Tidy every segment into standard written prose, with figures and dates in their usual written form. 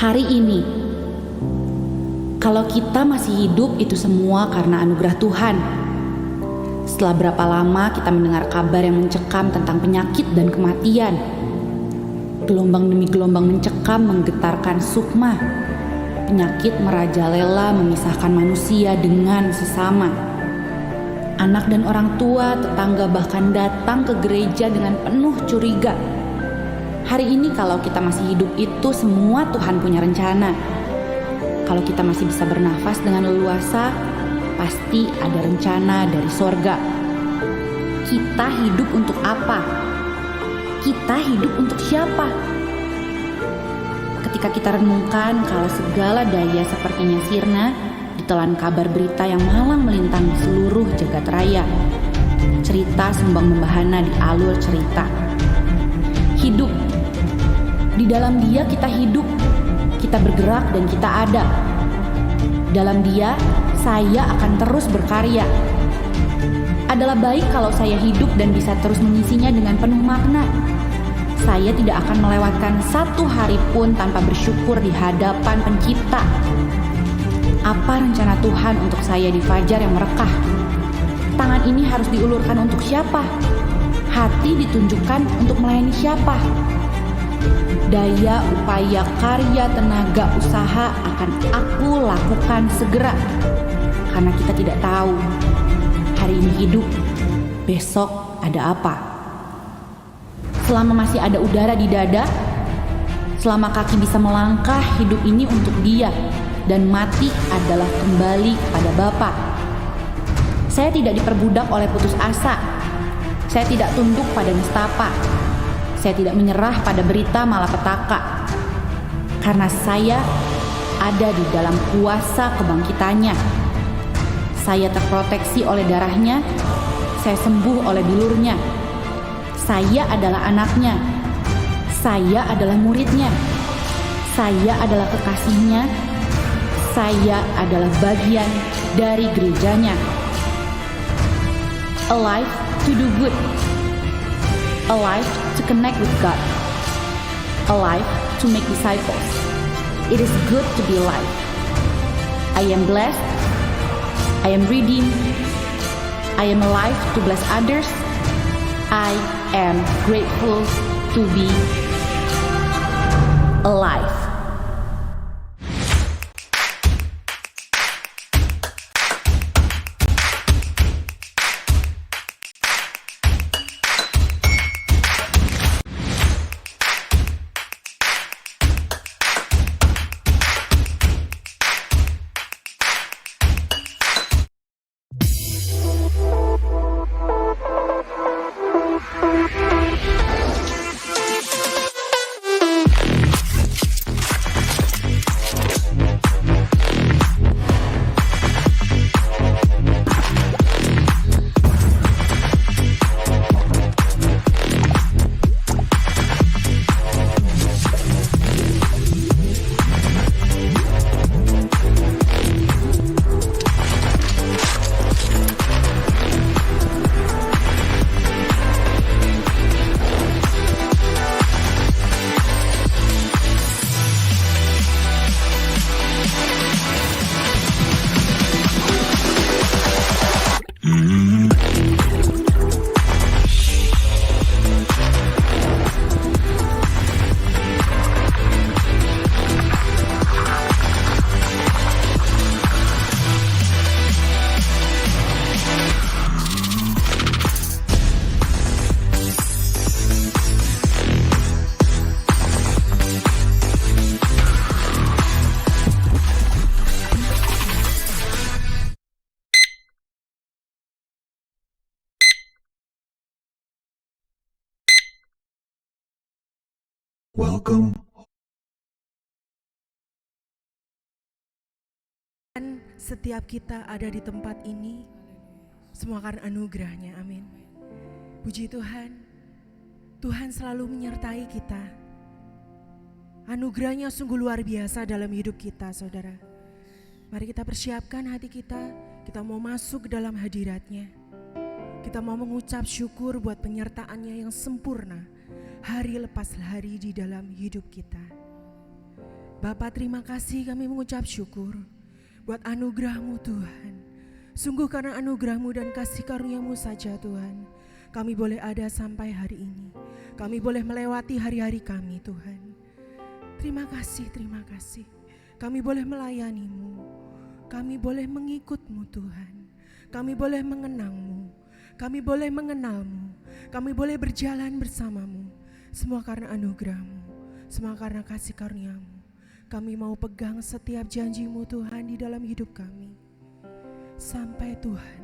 Hari ini, kalau kita masih hidup itu semua karena anugerah Tuhan. Setelah berapa lama kita mendengar kabar yang mencekam tentang penyakit dan kematian. Gelombang demi gelombang mencekam menggetarkan sukma. Penyakit merajalela memisahkan manusia dengan sesama. Anak dan orang tua, tetangga bahkan datang ke gereja dengan penuh curiga. Hari ini kalau kita masih hidup itu semua Tuhan punya rencana. Kalau kita masih bisa bernafas dengan leluasa, pasti ada rencana dari sorga. Kita hidup untuk apa? Kita hidup untuk siapa? Ketika kita renungkan kalau segala daya sepertinya sirna, ditelan kabar berita yang malang melintang di seluruh jagat raya. Cerita sumbang membahana di alur cerita. Hidup. Di dalam Dia kita hidup. Kita bergerak dan kita ada. Dalam Dia, saya akan terus berkarya. Adalah baik kalau saya hidup dan bisa terus mengisinya dengan penuh makna. Saya tidak akan melewatkan satu hari pun tanpa bersyukur di hadapan Pencipta. Apa rencana Tuhan untuk saya di fajar yang merekah? Tangan ini harus diulurkan untuk siapa? Hati ditunjukkan untuk melayani siapa? Daya, upaya, karya, tenaga, usaha akan aku lakukan segera. Karena kita tidak tahu hari ini hidup, besok ada apa. Selama masih ada udara di dada, selama kaki bisa melangkah, hidup ini untuk Dia. Dan mati adalah kembali pada Bapa. Saya tidak diperbudak oleh putus asa. Saya tidak tunduk pada nestapa. Saya tidak menyerah pada berita malapetaka. Karena saya ada di dalam kuasa kebangkitannya. Saya terproteksi oleh darahnya. Saya sembuh oleh bilurnya. Saya adalah anaknya. Saya adalah muridnya. Saya adalah kekasihnya. Saya adalah bagian dari gerejanya. Alive to do good. Alive to connect with God. Alive to make disciples. It is good to be alive. I am blessed. I am redeemed. I am alive to bless others. I am grateful to be alive. Welcome. Dan setiap kita ada di tempat ini, semua karena anugerahnya, amin. Puji Tuhan, Tuhan selalu menyertai kita. Anugerahnya sungguh luar biasa dalam hidup kita, saudara. Mari kita persiapkan hati kita mau masuk ke dalam hadiratnya. Kita mau mengucap syukur buat penyertaannya yang sempurna, hari lepas hari di dalam hidup kita. Bapa, terima kasih, kami mengucap syukur buat anugerah-Mu Tuhan. Sungguh karena anugerah-Mu dan kasih karunia-Mu saja Tuhan, kami boleh ada sampai hari ini. Kami boleh melewati hari-hari kami Tuhan. Terima kasih, terima kasih. Kami boleh melayani-Mu, kami boleh mengikut-Mu Tuhan. Kami boleh mengenang-Mu, kami boleh mengenal-Mu, kami boleh berjalan bersama-Mu. Semua karena anugerah-Mu, semua karena kasih karunia-Mu. Kami mau pegang setiap janji-Mu Tuhan di dalam hidup kami. Sampai Tuhan,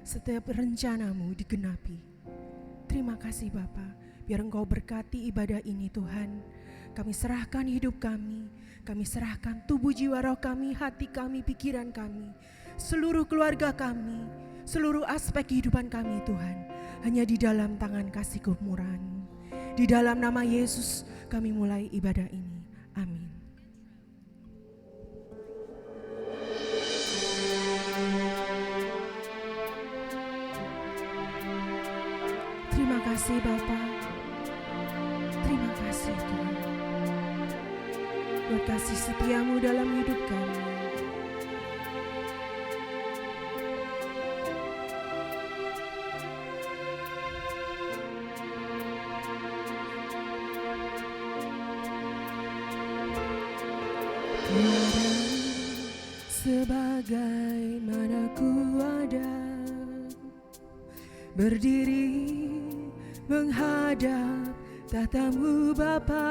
setiap rencana-Mu digenapi. Terima kasih Bapa, biar Engkau berkati ibadah ini Tuhan. Kami serahkan hidup kami serahkan tubuh jiwa roh kami, hati kami, pikiran kami, seluruh keluarga kami, seluruh aspek kehidupan kami Tuhan. Hanya di dalam tangan kasih kemurahan-Mu. Di dalam nama Yesus kami mulai ibadah ini. Amin. Terima kasih Bapa, terima kasih Tuhan, buat kasih setia-Mu dalam hidup kami. Tiada sebagaimana ku ada, berdiri menghadap tatamu Bapa,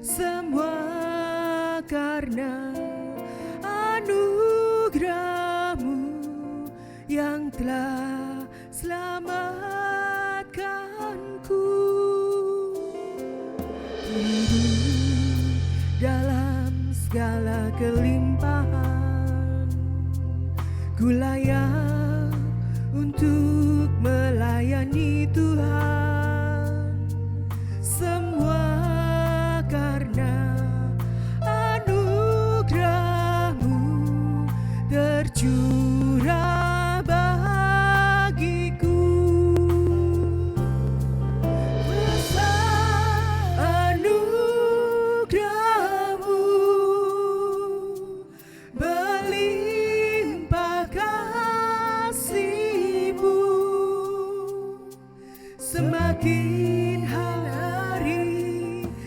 semua karena anugerah-Mu yang telah selamatkanku. Hidup dalam segala kelimpahan, ku layak untuk melayani Tuhan. Semua karena anugerah-Mu tercurah bagiku. Besar anugerah-Mu, berlimpah kasih-Mu, semakin hari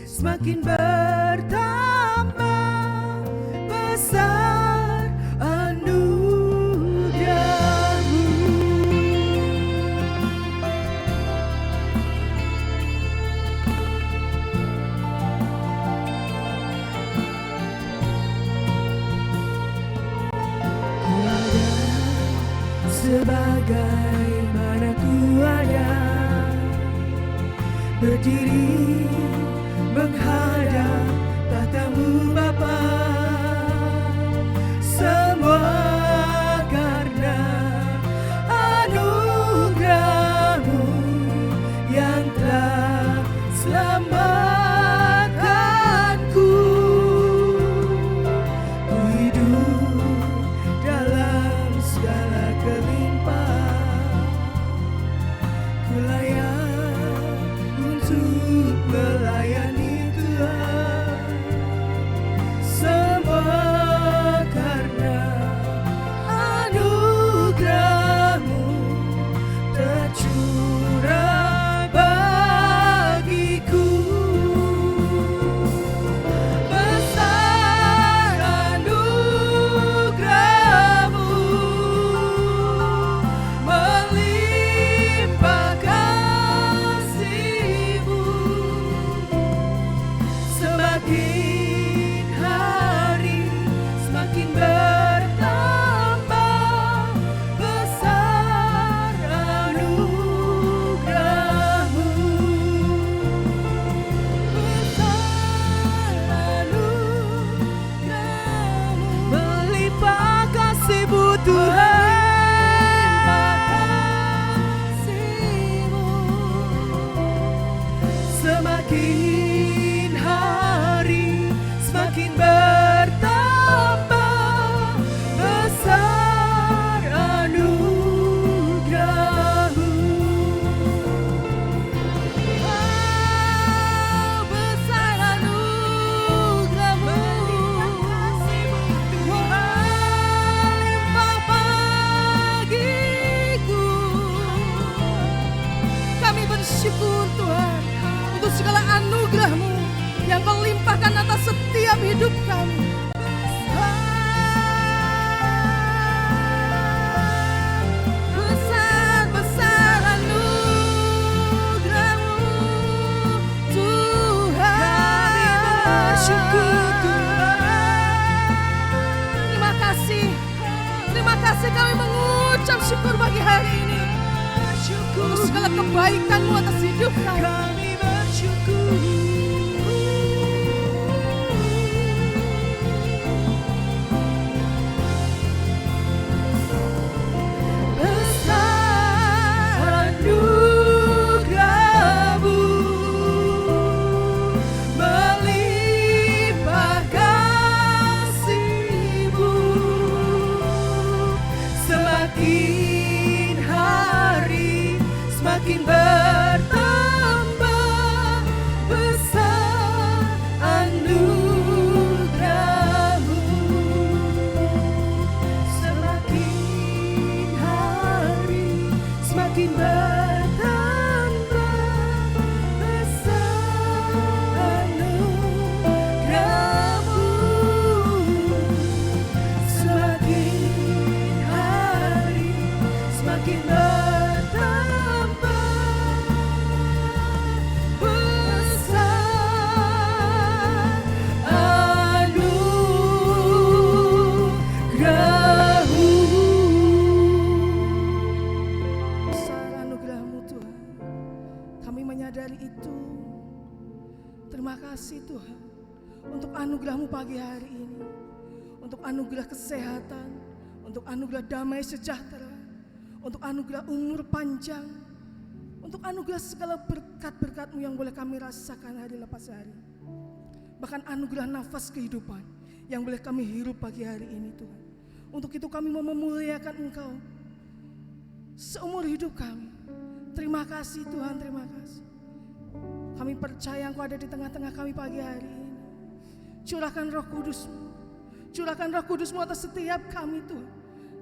semakin bertambah besar anugerah-Mu. Tiada sebagaimana ku ada, berdiri menghadap tatamu Bapa, semua karena anugerah-Mu yang telah selamatkanku. Ku hidup dalam segala kelimpahan, ku layak untuk melayani Tuhan. Semua karena anugerah-Mu tercurah bagiku. Besar anugerah-Mu, melimpah kasih-Mu, semakin hari semakin bertambah besar anugerah-Mu. Besar anugerah-Mu, melimpah kasih-Mu Tuhan, semakin hari semakin bertambah besar anugerah-Mu. Oh, besar anugerah-Mu, setiap hidup kami. Besar-besar anugerah-Mu Tuhan. Kami bersyukur Tuhan. Terima kasih kami mengucap syukur pagi hari ini. Untuk segala kebaikan-Mu atas hidup kami. Kami bersyukur. Semakin bertambah besar anugerah-Mu. Semakin hari semakin bertambah besar anugerah-Mu. Semakin hari semakin bertambah Terima kasih Tuhan untuk anugerah-Mu pagi hari ini, untuk anugerah kesehatan, untuk anugerah damai sejahtera, untuk anugerah umur panjang, untuk anugerah segala berkat-berkat-Mu yang boleh kami rasakan hari lepas hari. Bahkan anugerah nafas kehidupan yang boleh kami hirup pagi hari ini Tuhan. Untuk itu kami mau memuliakan Engkau seumur hidup kami. Terima kasih Tuhan, terima kasih. Kami percaya Engkau ada di tengah-tengah kami pagi hari ini. Curahkan Roh Kudus-Mu. Curahkan Roh Kudus-Mu atas setiap kami Tuhan.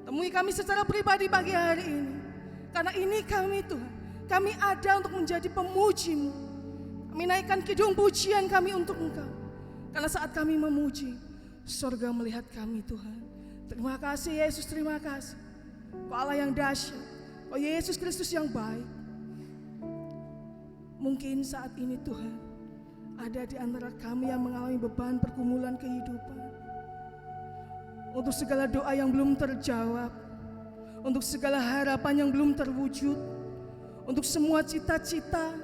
Temui kami secara pribadi pagi hari ini. Karena ini kami Tuhan. Kami ada untuk menjadi pemuji-Mu. Kami naikkan kidung pujian kami untuk Engkau. Karena saat kami memuji, surga melihat kami Tuhan. Terima kasih Yesus, terima kasih. Kau Allah yang dahsyat. Kau Yesus Kristus yang baik. Mungkin saat ini Tuhan ada di antara kami yang mengalami beban pergumulan kehidupan. Untuk segala doa yang belum terjawab, untuk segala harapan yang belum terwujud, untuk semua cita-cita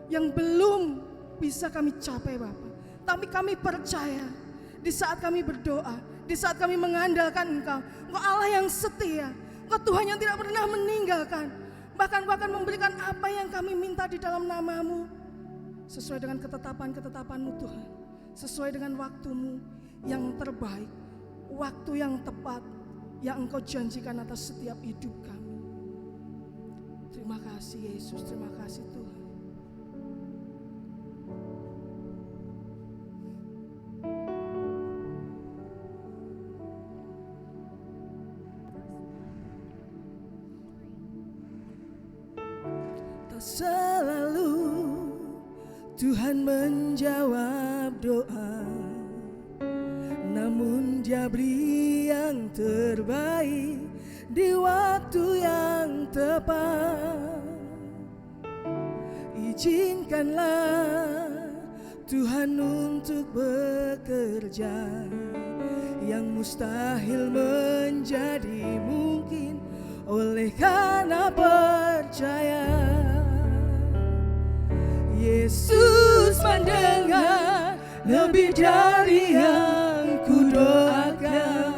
yang belum bisa kami capai Bapa. Tapi kami percaya di saat kami berdoa, di saat kami mengandalkan Engkau, Engkau Allah yang setia, Engkau Tuhan yang tidak pernah meninggalkan. Bahkan memberikan apa yang kami minta di dalam nama-Mu. Sesuai dengan ketetapan-ketetapan-Mu Tuhan. Sesuai dengan waktu-Mu yang terbaik. Waktu yang tepat yang Engkau janjikan atas setiap hidup kami. Terima kasih Yesus, terima kasih Tuhan. Selalu Tuhan menjawab doa, namun Dia beri yang terbaik di waktu yang tepat. Izinkanlah Tuhan untuk bekerja, yang mustahil menjadi mungkin oleh karena percaya. Yesus mendengar lebih dari yang kudoakan.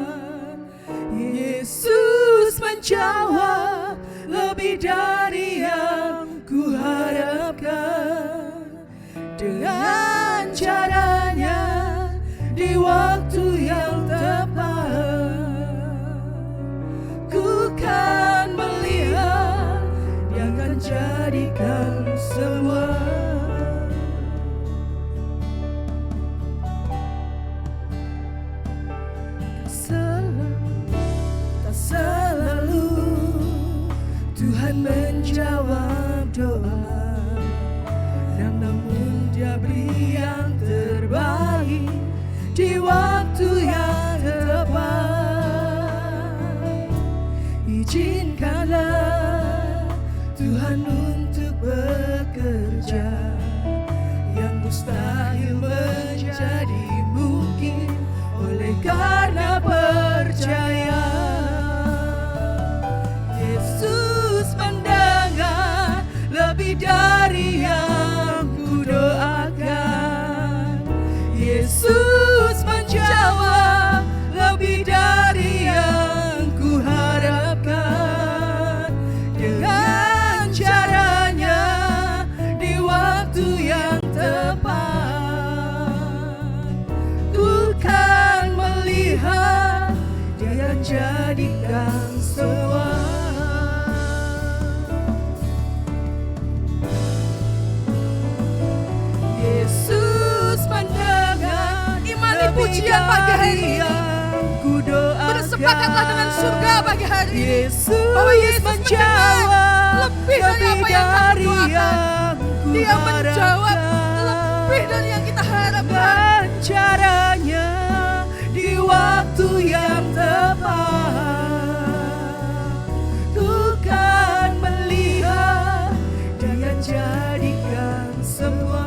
Yesus menjawab lebih dari yang kuharapkan. Dengan caranya di waktu yang tepat, ku kan melihat Dia akan jadikan semua. Selalu Tuhan menjawab waktu yang tepat. Izinkanlah Tuhan untuk bekerja, yang mustahil menjadi mungkin oleh karena percaya. Yesus mendengar lebih dari yang kudoakan. Yesus menjawab lebih dari yang kuharapkan. Dengan caranya di waktu yang tepat, ku kan melihat Dia jadikan semua. Yesus mendengar Imani pujian pagi hari ini. Bersepakatlah dengan surga pagi hari ini. Yesus Bahwa Yesus menjawab lebih dari apa yang kami doakan. Dia menjawab lebih dari yang kita harapkan. Dan caranya di waktu yang tepat, ku kan melihat Dia jadikan semua.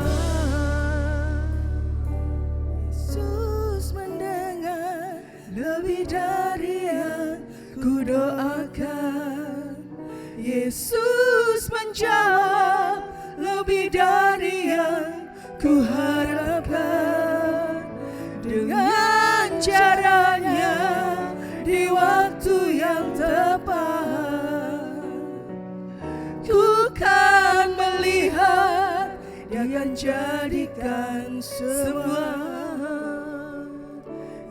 Yesus mendengar lebih dari yang kudoakan. Yesus menjawab lebih dari yang kuharapkan. Dengan caranya di waktu yang tepat, ku kan melihat Dia jadikan semua.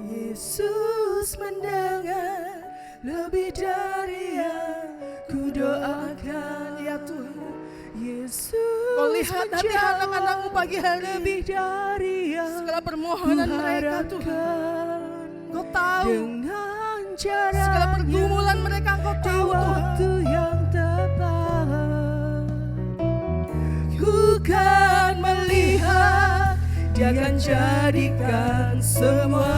Yesus mendengar lebih dari yang kudoakan. Ya Tuhan, Yesus Kau lihat hati anak-anakmu pagi hari ini. lebih dari yang Segala permohonan mereka Tuhan, Kau tahu. dengan cara Segala pergumulan mereka Engkau di tahu Tuhan. waktu yang tepat, ku kan melihat Dia akan jadikan semua.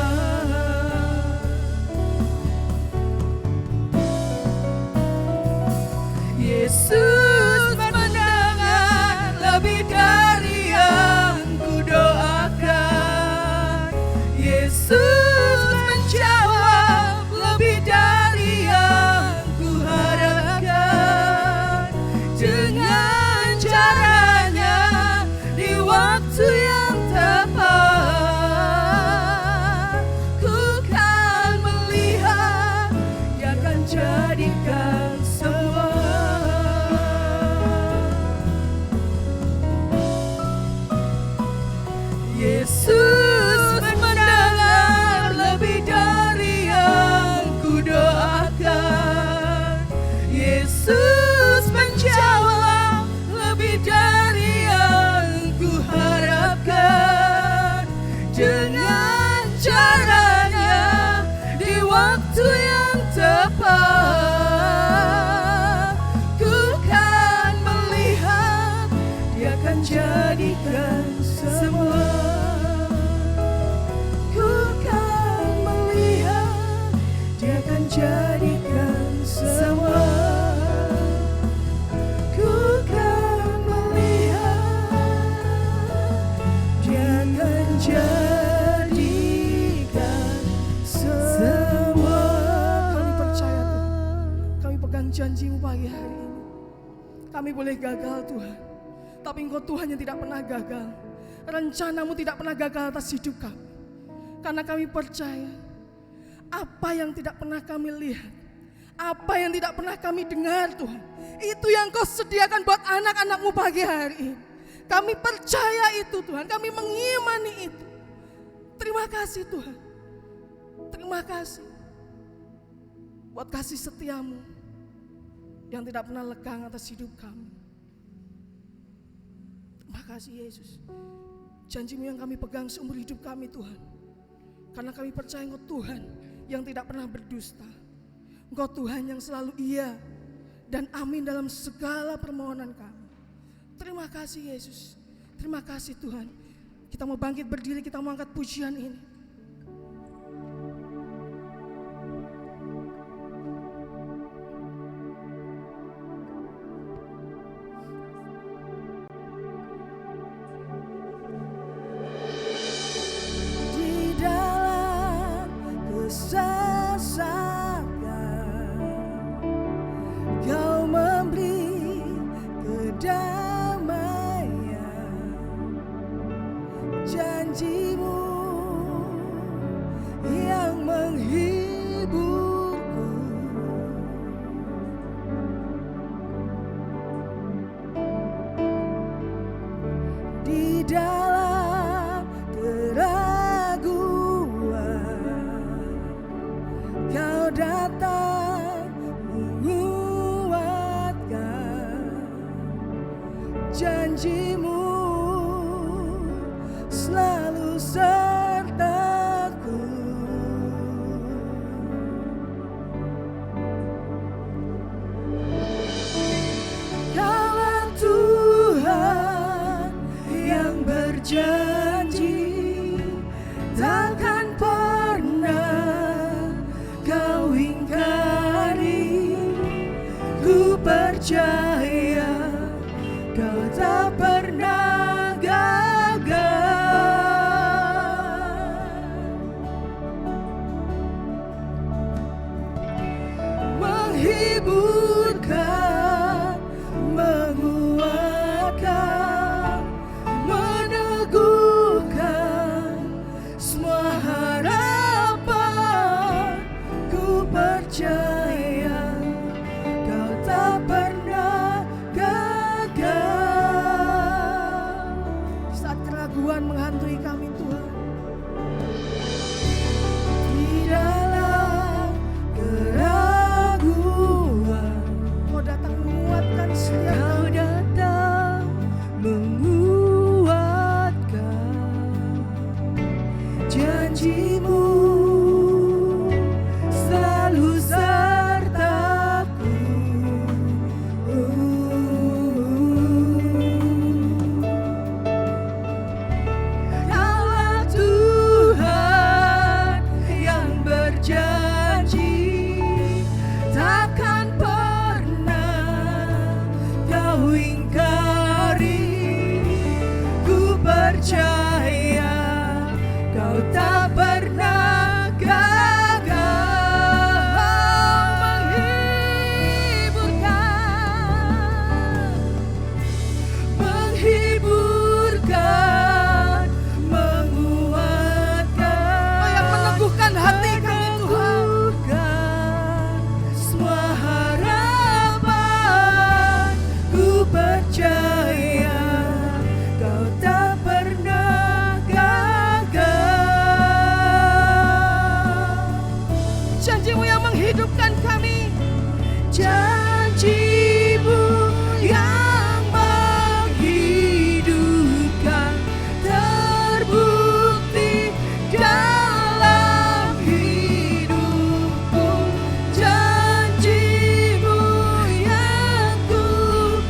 Yesus mendengar lebih dari yang kudoakan. Yesus menjawab lebih dari yang kuharapkan. Dengan caranya di waktu yang tepat, ku kan melihat Dia akan jadikan semua. Yesus mendengar lebih dari yang kudoakan. Yesus menjawab lebih dari yang kuharapkan. Dengan caranya di waktu yang tepat, ku kan melihat Dia akan jadikan semua. Ku kan melihat Dia akan jadikan semua. Ku kan melihat Dia akan jadikan semua. Kami percaya Tuhan, kami pegang janji-Mu pagi hari ini. Kami boleh gagal Tuhan, tapi Engkau Tuhan yang tidak pernah gagal. Rencana-Mu tidak pernah gagal atas hidup kami. Karena kami percaya apa yang tidak pernah kami lihat, apa yang tidak pernah kami dengar Tuhan, itu yang Kau sediakan buat anak-anak-Mu pagi hari ini. Kami percaya itu Tuhan, kami mengimani itu. Terima kasih Tuhan. Terima kasih buat kasih setia-Mu yang tidak pernah lekang atas hidup kami. Terima kasih Yesus. Janji-Mu yang kami pegang seumur hidup kami Tuhan. Karena kami percaya Engkau Tuhan yang tidak pernah berdusta. Engkau Tuhan yang selalu iya dan amin dalam segala permohonan kami. Terima kasih Yesus. Terima kasih Tuhan. Kita mau bangkit berdiri, kita mau angkat pujian ini. janjimu yang menghiburku. Di dalam keraguan Kau datang menguatkan. Janjimu selalu sertaku. Kaulah Tuhan yang berjanji, takkan pernah Kau ingkari. Ku percaya Kau tak pernah gagal. Menghiburkan, menguatkan, meneguhkan semua harapan. Ku percaya Kau tak pernah gagal. Saat keraguan menghantui kami Tuhan, di dalam keraguan Kau datang menguatkan setiap Kau datang menguatkan. Janjimu selalu sertaku. Kaulah Tuhan yang berjanji, takkan pernah Kau ingkari. Ku percaya Kau tak pernah gagal. Menghiburkan, menguatkan. Kau yang meneguhkan hati kami Tuhan. Semua harapan. Ku percaya Kau tak pernah gagal. Janjimu yang menghidupkan kami. Janjimu yang menghidupkan, terbukti dalam hidupku. Janjimu yang ku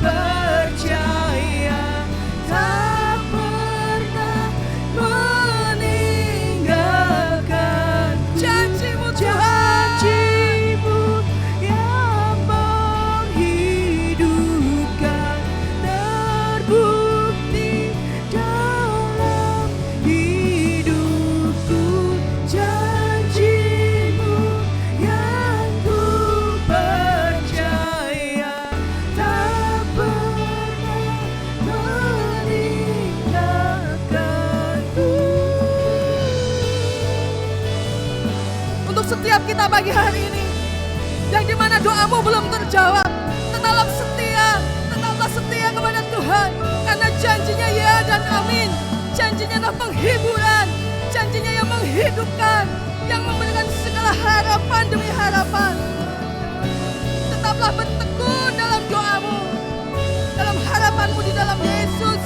percaya, tak pernah meninggalkan. Janjimu Tuhan, janjimu yang menghidupkan, terbukti dalam hidupku. Janjimu yang ku percaya, tak pernah meninggalkanku. Untuk setiap kita pagi hari ini yang dimana doamu belum terjawab, tetaplah setia kepada Tuhan, karena janjinya ya dan amin. Janjinya adalah penghiburan, janjinya yang menghidupkan, yang memberikan segala harapan demi harapan. Tetaplah bertekun dalam doamu, dalam harapanmu di dalam Yesus.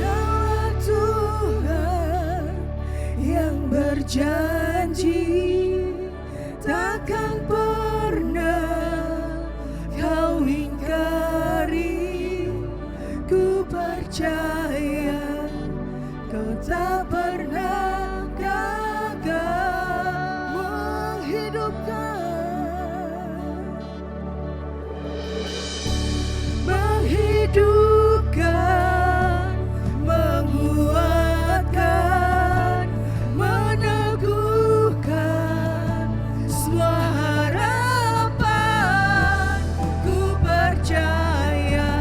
Kaulah Tuhan yang berjanji, takkan pernah Kau ingkari. Ku percaya Kau tak pernah gagal. Menghidupkan, menguatkan, meneguhkan semua harapan. Ku percaya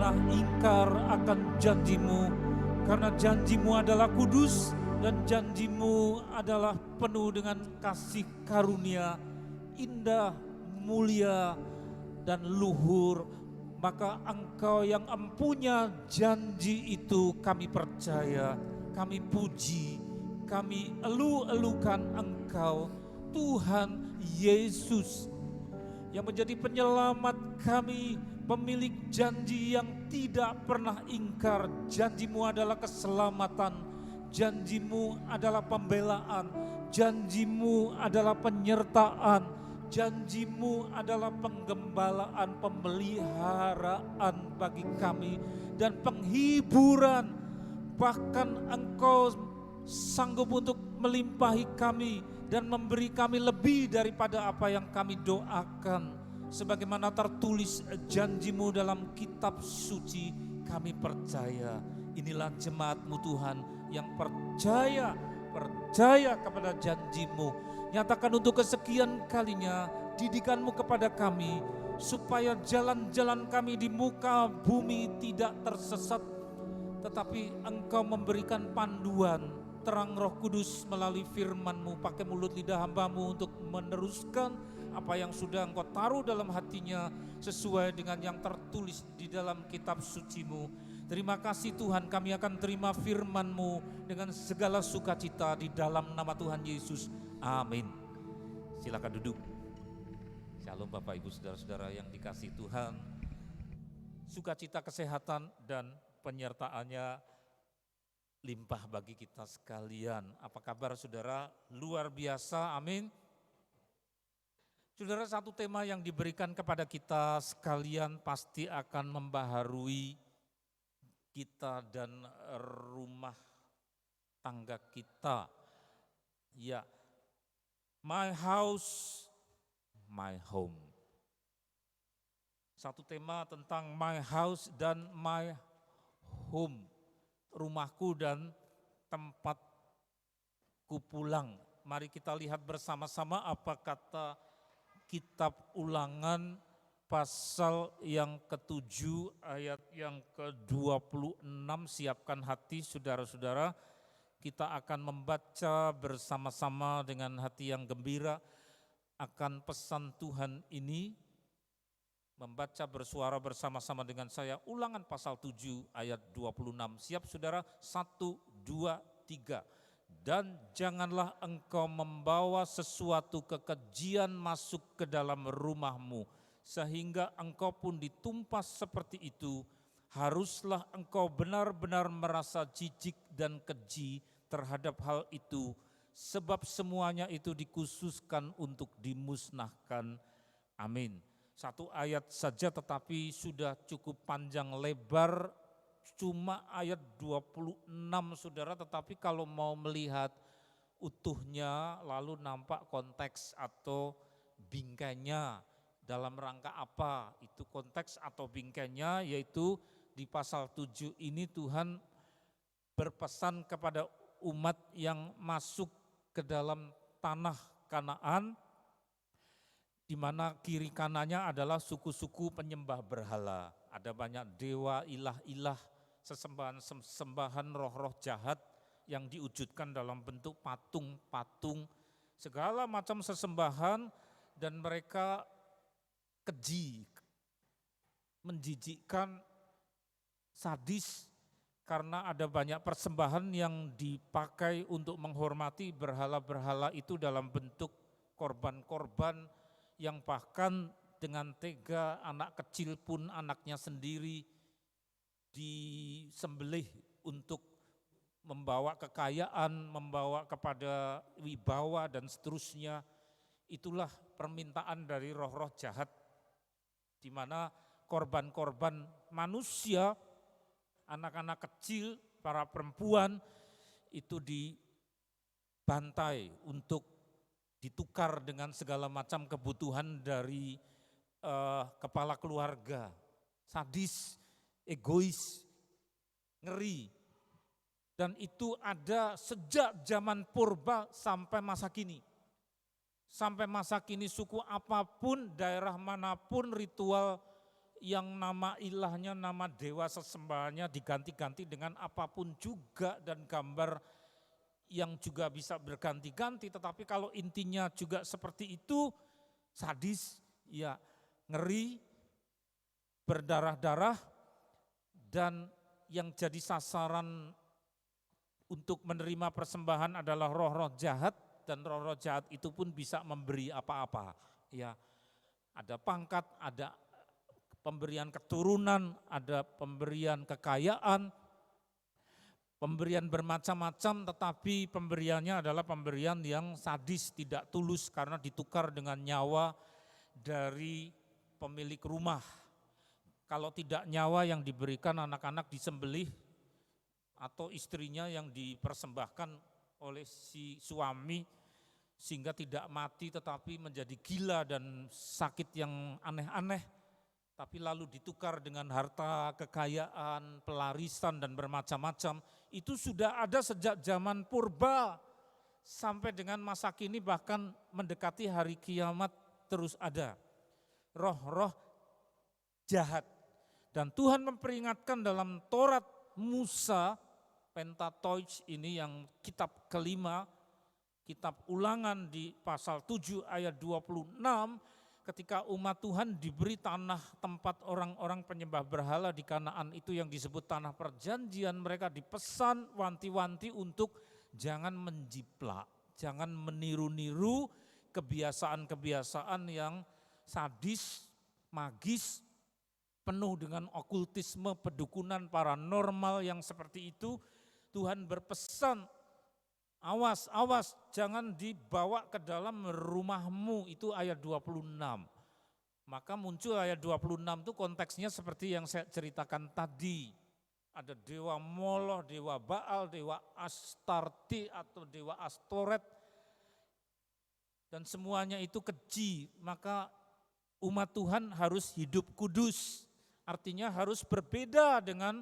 pernah ingkar akan janjimu, karena janjimu adalah kudus dan janjimu adalah penuh dengan kasih karunia, indah, mulia, dan luhur. Maka Engkau yang empunya janji itu kami percaya, kami puji, kami elu-elukan Engkau, Tuhan Yesus, yang menjadi penyelamat kami, pemilik janji yang tidak pernah ingkar. Janjimu adalah keselamatan, janjimu adalah pembelaan, janjimu adalah penyertaan, janjimu adalah penggembalaan, pemeliharaan bagi kami, dan penghiburan. Bahkan Engkau sanggup untuk melimpahi kami dan memberi kami lebih daripada apa yang kami doakan. Sebagaimana tertulis janjimu dalam kitab suci, kami percaya. Inilah jemaat-Mu Tuhan yang percaya kepada janjimu. Nyatakan untuk kesekian kalinya didikan-Mu kepada kami, supaya jalan-jalan kami di muka bumi tidak tersesat, tetapi Engkau memberikan panduan terang Roh Kudus melalui firman-Mu, pakai mulut lidah hamba-Mu untuk meneruskan apa yang sudah Engkau taruh dalam hatinya sesuai dengan yang tertulis di dalam kitab suci-Mu. Terima kasih Tuhan, kami akan terima firman-Mu dengan segala sukacita di dalam nama Tuhan Yesus. Amin. Silakan duduk. Shalom Bapak Ibu Saudara-saudara yang dikasihi Tuhan. Sukacita kesehatan dan penyertaannya limpah bagi kita sekalian. Apa kabar saudara? Luar biasa, amin. Saudara, satu tema yang diberikan kepada kita sekalian pasti akan membaharui kita dan rumah tangga kita. Ya, my house, my home. Satu tema tentang my house dan my home. Rumahku dan tempatku pulang. Mari kita lihat bersama-sama apa kata Kitab Ulangan pasal yang ke-7 ayat yang ke-26. Siapkan hati saudara-saudara, kita akan membaca bersama-sama dengan hati yang gembira akan pesan Tuhan ini. Membaca bersuara bersama-sama dengan saya, Ulangan pasal 7 ayat 26. Siap saudara? 1, 2, 3. Dan janganlah engkau membawa sesuatu kekejian masuk ke dalam rumahmu, sehingga engkau pun ditumpas seperti itu. Haruslah engkau benar-benar merasa jijik dan keji terhadap hal itu, sebab semuanya itu dikhususkan untuk dimusnahkan. Amin. Satu ayat saja tetapi sudah cukup panjang lebar, cuma ayat 26 saudara, tetapi kalau mau melihat utuhnya lalu nampak konteks atau bingkainya dalam rangka apa, itu konteks atau bingkainya, yaitu di pasal 7 ini Tuhan berpesan kepada umat yang masuk ke dalam tanah Kanaan, di mana kiri kanannya adalah suku-suku penyembah berhala. Ada banyak dewa, ilah-ilah, sesembahan roh-roh jahat yang diwujudkan dalam bentuk patung-patung, segala macam sesembahan, dan mereka keji, menjijikkan, sadis, karena ada banyak persembahan yang dipakai untuk menghormati berhala-berhala itu dalam bentuk korban-korban yang bahkan dengan tega anak kecil pun anaknya sendiri disembelih untuk membawa kekayaan, membawa kepada wibawa dan seterusnya. Itulah permintaan dari roh-roh jahat, di mana korban-korban manusia, anak-anak kecil, para perempuan itu dibantai untuk ditukar dengan segala macam kebutuhan dari kepala keluarga. Sadis, egois, ngeri. Dan itu ada sejak zaman purba sampai masa kini. Sampai masa kini suku apapun, daerah manapun, ritual yang nama ilahnya, nama dewa sesembahannya diganti-ganti dengan apapun juga, dan gambar yang juga bisa berganti-ganti, tetapi kalau intinya juga seperti itu, sadis, ya ngeri, berdarah-darah, dan yang jadi sasaran untuk menerima persembahan adalah roh-roh jahat, dan roh-roh jahat itu pun bisa memberi apa-apa. Ya, ada pangkat, ada pemberian keturunan, ada pemberian kekayaan, pemberian bermacam-macam, tetapi pemberiannya adalah pemberian yang sadis, tidak tulus karena ditukar dengan nyawa dari pemilik rumah. Kalau tidak nyawa yang diberikan, anak-anak disembelih atau istrinya yang dipersembahkan oleh si suami sehingga tidak mati tetapi menjadi gila dan sakit yang aneh-aneh, tapi lalu ditukar dengan harta, kekayaan, pelarisan dan bermacam-macam. Itu sudah ada sejak zaman purba sampai dengan masa kini, bahkan mendekati hari kiamat terus ada roh-roh jahat. Dan Tuhan memperingatkan dalam Taurat Musa, Pentateuch ini yang kitab kelima, kitab Ulangan di pasal 7 ayat 26, ketika umat Tuhan diberi tanah tempat orang-orang penyembah berhala di Kanaan itu yang disebut tanah perjanjian, mereka dipesan wanti-wanti untuk jangan menjiplak, jangan meniru-niru kebiasaan-kebiasaan yang sadis, magis, penuh dengan okultisme, pedukunan, paranormal yang seperti itu. Tuhan berpesan, awas, awas, jangan dibawa ke dalam rumahmu, itu ayat 26. Maka muncul ayat 26 itu konteksnya seperti yang saya ceritakan tadi. Ada dewa Moloch, dewa Baal, dewa Astarte atau dewa Astoret. Dan semuanya itu keji, maka umat Tuhan harus hidup kudus. Artinya harus berbeda dengan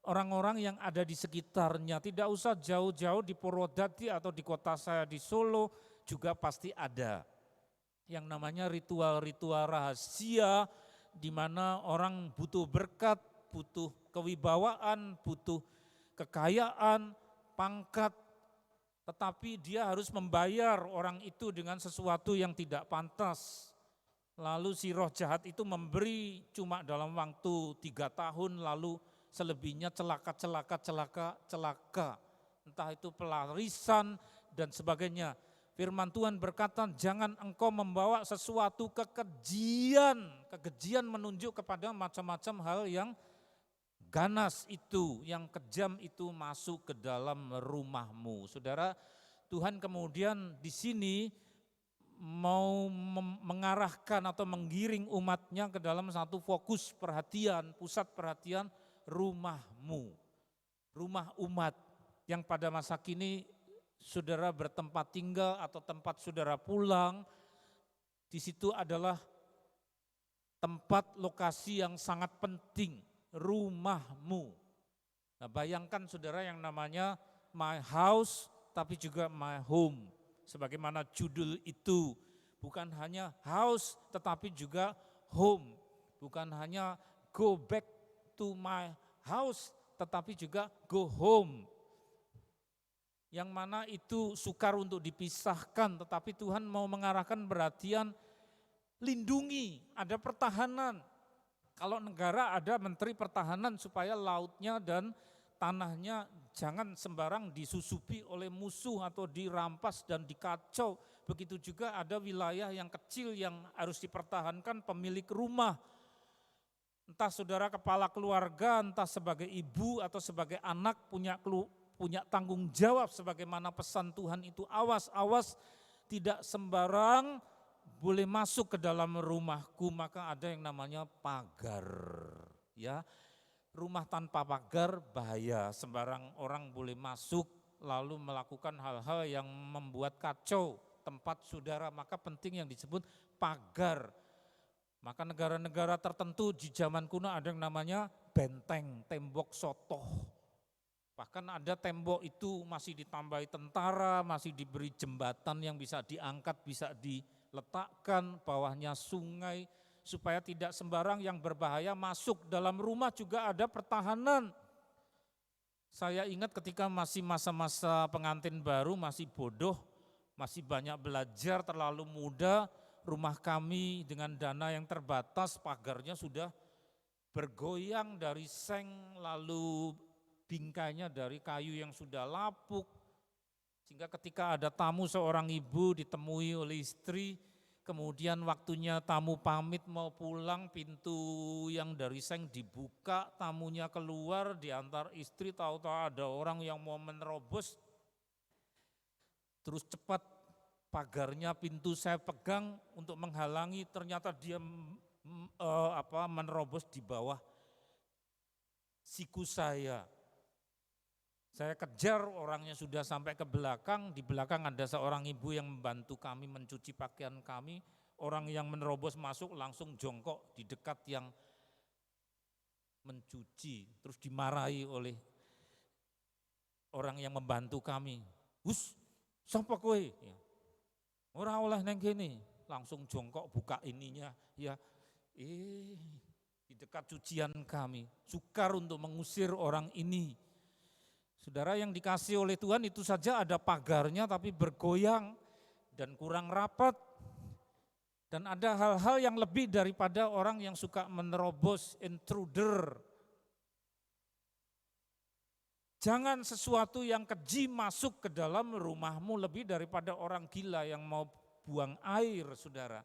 orang-orang yang ada di sekitarnya. Tidak usah jauh-jauh di Purwodadi atau di kota saya di Solo juga pasti ada yang namanya ritual-ritual rahasia, di mana orang butuh berkat, butuh kewibawaan, butuh kekayaan, pangkat, tetapi dia harus membayar orang itu dengan sesuatu yang tidak pantas. Lalu si roh jahat itu memberi cuma dalam waktu 3 tahun, lalu selebihnya celaka. Entah itu pelarisan dan sebagainya. Firman Tuhan berkata, jangan engkau membawa sesuatu kekejian. Kekejian menunjuk kepada macam-macam hal yang ganas itu, yang kejam itu masuk ke dalam rumahmu. Saudara, Tuhan kemudian di sini mau mengarahkan atau menggiring umatnya ke dalam satu fokus perhatian, pusat perhatian, rumahmu. Rumah umat yang pada masa kini saudara bertempat tinggal atau tempat saudara pulang, di situ adalah tempat lokasi yang sangat penting, rumahmu. Nah, bayangkan saudara yang namanya my house tapi juga my home. Sebagaimana judul itu, bukan hanya house tetapi juga home. Bukan hanya go back to my house tetapi juga go home. Yang mana itu sukar untuk dipisahkan, tetapi Tuhan mau mengarahkan perhatian, lindungi, ada pertahanan. Kalau negara ada menteri pertahanan supaya lautnya dan tanahnya jangan sembarang disusupi oleh musuh atau dirampas dan dikacau. Begitu juga ada wilayah yang kecil yang harus dipertahankan pemilik rumah. Entah saudara kepala keluarga, entah sebagai ibu atau sebagai anak punya tanggung jawab sebagaimana pesan Tuhan itu. Awas, awas, tidak sembarang boleh masuk ke dalam rumahku, maka ada yang namanya pagar. Ya. Rumah tanpa pagar bahaya, sembarang orang boleh masuk lalu melakukan hal-hal yang membuat kacau tempat saudara, maka penting yang disebut pagar. Maka negara-negara tertentu di zaman kuno ada yang namanya benteng, tembok sotoh. Bahkan ada tembok itu masih ditambahi tentara, masih diberi jembatan yang bisa diangkat, bisa diletakkan, bawahnya sungai supaya tidak sembarang yang berbahaya masuk. Dalam rumah juga ada pertahanan. Saya ingat ketika masih masa-masa pengantin baru, masih bodoh, masih banyak belajar, terlalu muda, rumah kami dengan dana yang terbatas, pagarnya sudah bergoyang dari seng, lalu bingkainya dari kayu yang sudah lapuk. Sehingga ketika ada tamu seorang ibu ditemui oleh istri, kemudian waktunya tamu pamit mau pulang, pintu yang dari seng dibuka, tamunya keluar, diantar istri, tahu-tahu ada orang yang mau menerobos. Terus cepat pagarnya, pintu saya pegang untuk menghalangi, ternyata dia menerobos di bawah siku saya. Saya kejar, orangnya sudah sampai ke belakang, di belakang ada seorang ibu yang membantu kami mencuci pakaian kami. Orang yang menerobos masuk langsung jongkok di dekat yang mencuci, terus dimarahi oleh orang yang membantu kami. "Hus, sapa kowe?" Ya. "Ora oleh neng kene." Langsung jongkok buka ininya, ya. Di dekat cucian kami, sukar untuk mengusir orang ini. Saudara yang dikasih oleh Tuhan, itu saja ada pagarnya tapi bergoyang dan kurang rapat. Dan ada hal-hal yang lebih daripada orang yang suka menerobos, intruder. Jangan sesuatu yang keji masuk ke dalam rumahmu lebih daripada orang gila yang mau buang air, saudara.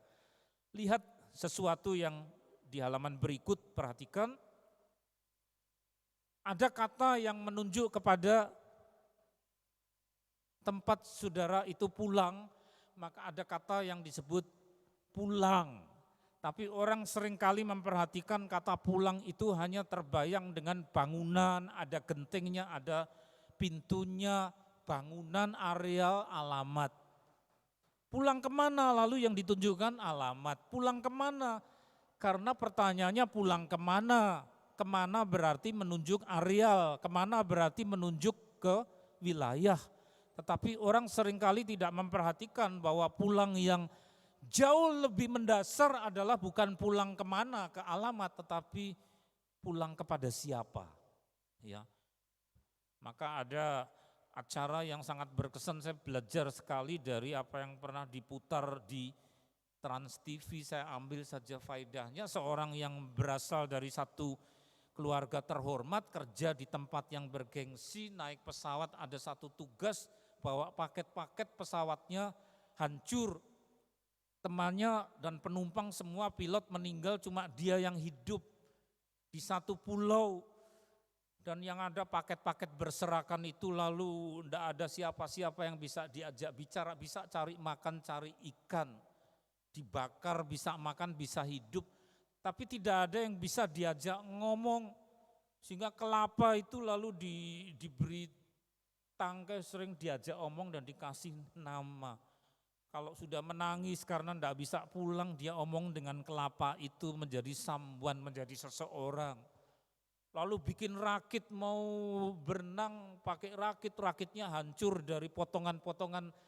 Lihat sesuatu yang di halaman berikut, perhatikan. Ada kata yang menunjuk kepada tempat saudara itu pulang, maka ada kata yang disebut pulang. Tapi orang seringkali memperhatikan kata pulang itu hanya terbayang dengan bangunan, ada gentengnya, ada pintunya, bangunan, areal, alamat. Pulang kemana? Lalu yang ditunjukkan alamat. Pulang kemana? Karena pertanyaannya pulang kemana? Kemana berarti menunjuk areal, kemana berarti menunjuk ke wilayah. Tetapi orang seringkali tidak memperhatikan bahwa pulang yang jauh lebih mendasar adalah bukan pulang kemana, ke alamat, tetapi pulang kepada siapa. Ya. Maka ada acara yang sangat berkesan, saya belajar sekali dari apa yang pernah diputar di Trans TV, saya ambil saja faedahnya. Seorang yang berasal dari satu keluarga terhormat, kerja di tempat yang bergengsi, naik pesawat, ada satu tugas, bawa paket-paket, pesawatnya hancur. Temannya dan penumpang semua pilot meninggal, cuma dia yang hidup di satu pulau. Dan yang ada paket-paket berserakan itu, lalu tidak ada siapa-siapa yang bisa diajak bicara, bisa cari makan, cari ikan. Dibakar, bisa makan, bisa hidup. Tapi tidak ada yang bisa diajak ngomong, sehingga kelapa itu lalu diberi tangkai, sering diajak omong dan dikasih nama. Kalau sudah menangis karena tidak bisa pulang, dia omong dengan kelapa itu menjadi sambuan, menjadi seseorang. Lalu bikin rakit, mau berenang pakai rakit, rakitnya hancur dari potongan-potongan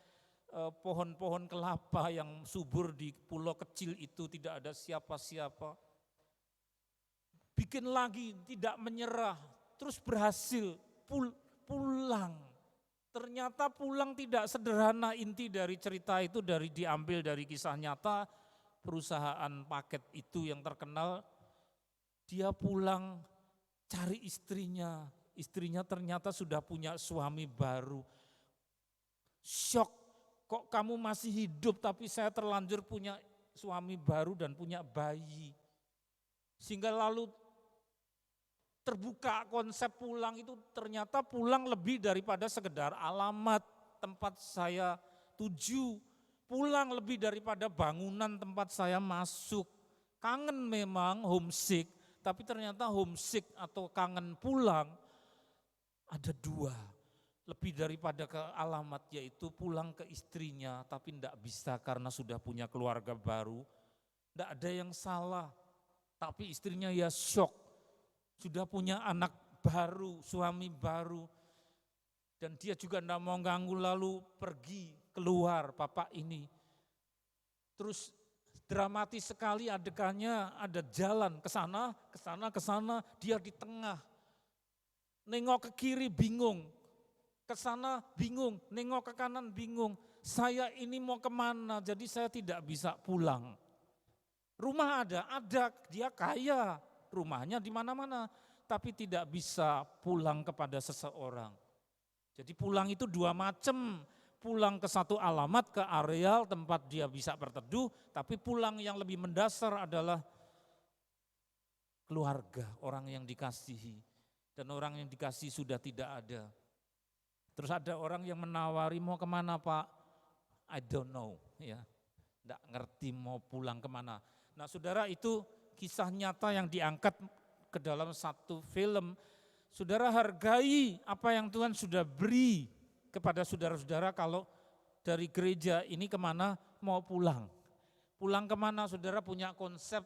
pohon-pohon kelapa yang subur di pulau kecil itu, tidak ada siapa-siapa. Bikin lagi, tidak menyerah, terus berhasil pulang. Ternyata pulang tidak sederhana. Inti dari cerita itu diambil dari kisah nyata perusahaan paket itu yang terkenal. Dia pulang cari istrinya. Istrinya ternyata sudah punya suami baru. Syok. Kok kamu masih hidup, tapi saya terlanjur punya suami baru dan punya bayi. Sehingga lalu terbuka konsep pulang itu, ternyata pulang lebih daripada sekedar alamat tempat saya tuju. Pulang lebih daripada bangunan tempat saya masuk. Kangen memang, homesick, tapi ternyata homesick atau kangen pulang ada dua. Lebih daripada ke alamat, yaitu pulang ke istrinya, tapi tidak bisa karena sudah punya keluarga baru. Tidak ada yang salah, tapi istrinya ya syok. Sudah punya anak baru, suami baru. Dan dia juga tidak mau ganggu, lalu pergi keluar bapak ini. Terus Dramatis sekali adegannya, ada jalan ke sana, ke sana, ke sana, dia di tengah. Nengok ke kiri bingung, ke sana bingung, nengok ke kanan bingung. Saya ini mau kemana, jadi saya tidak bisa pulang. Rumah ada, dia kaya, rumahnya di mana-mana, tapi tidak bisa pulang kepada seseorang. Jadi pulang itu dua macam, pulang ke satu alamat, ke areal tempat dia bisa berteduh, tapi pulang yang lebih mendasar adalah keluarga, orang yang dikasihi. Dan orang yang dikasihi sudah tidak ada. Terus ada orang yang menawari, mau kemana Pak? I don't know, ya, tidak ngerti mau pulang kemana. Nah saudara, itu kisah nyata yang diangkat ke dalam satu film. Saudara, hargai apa yang Tuhan sudah beri kepada saudara-saudara. Kalau dari gereja ini kemana? Mau pulang. Pulang kemana? Saudara punya konsep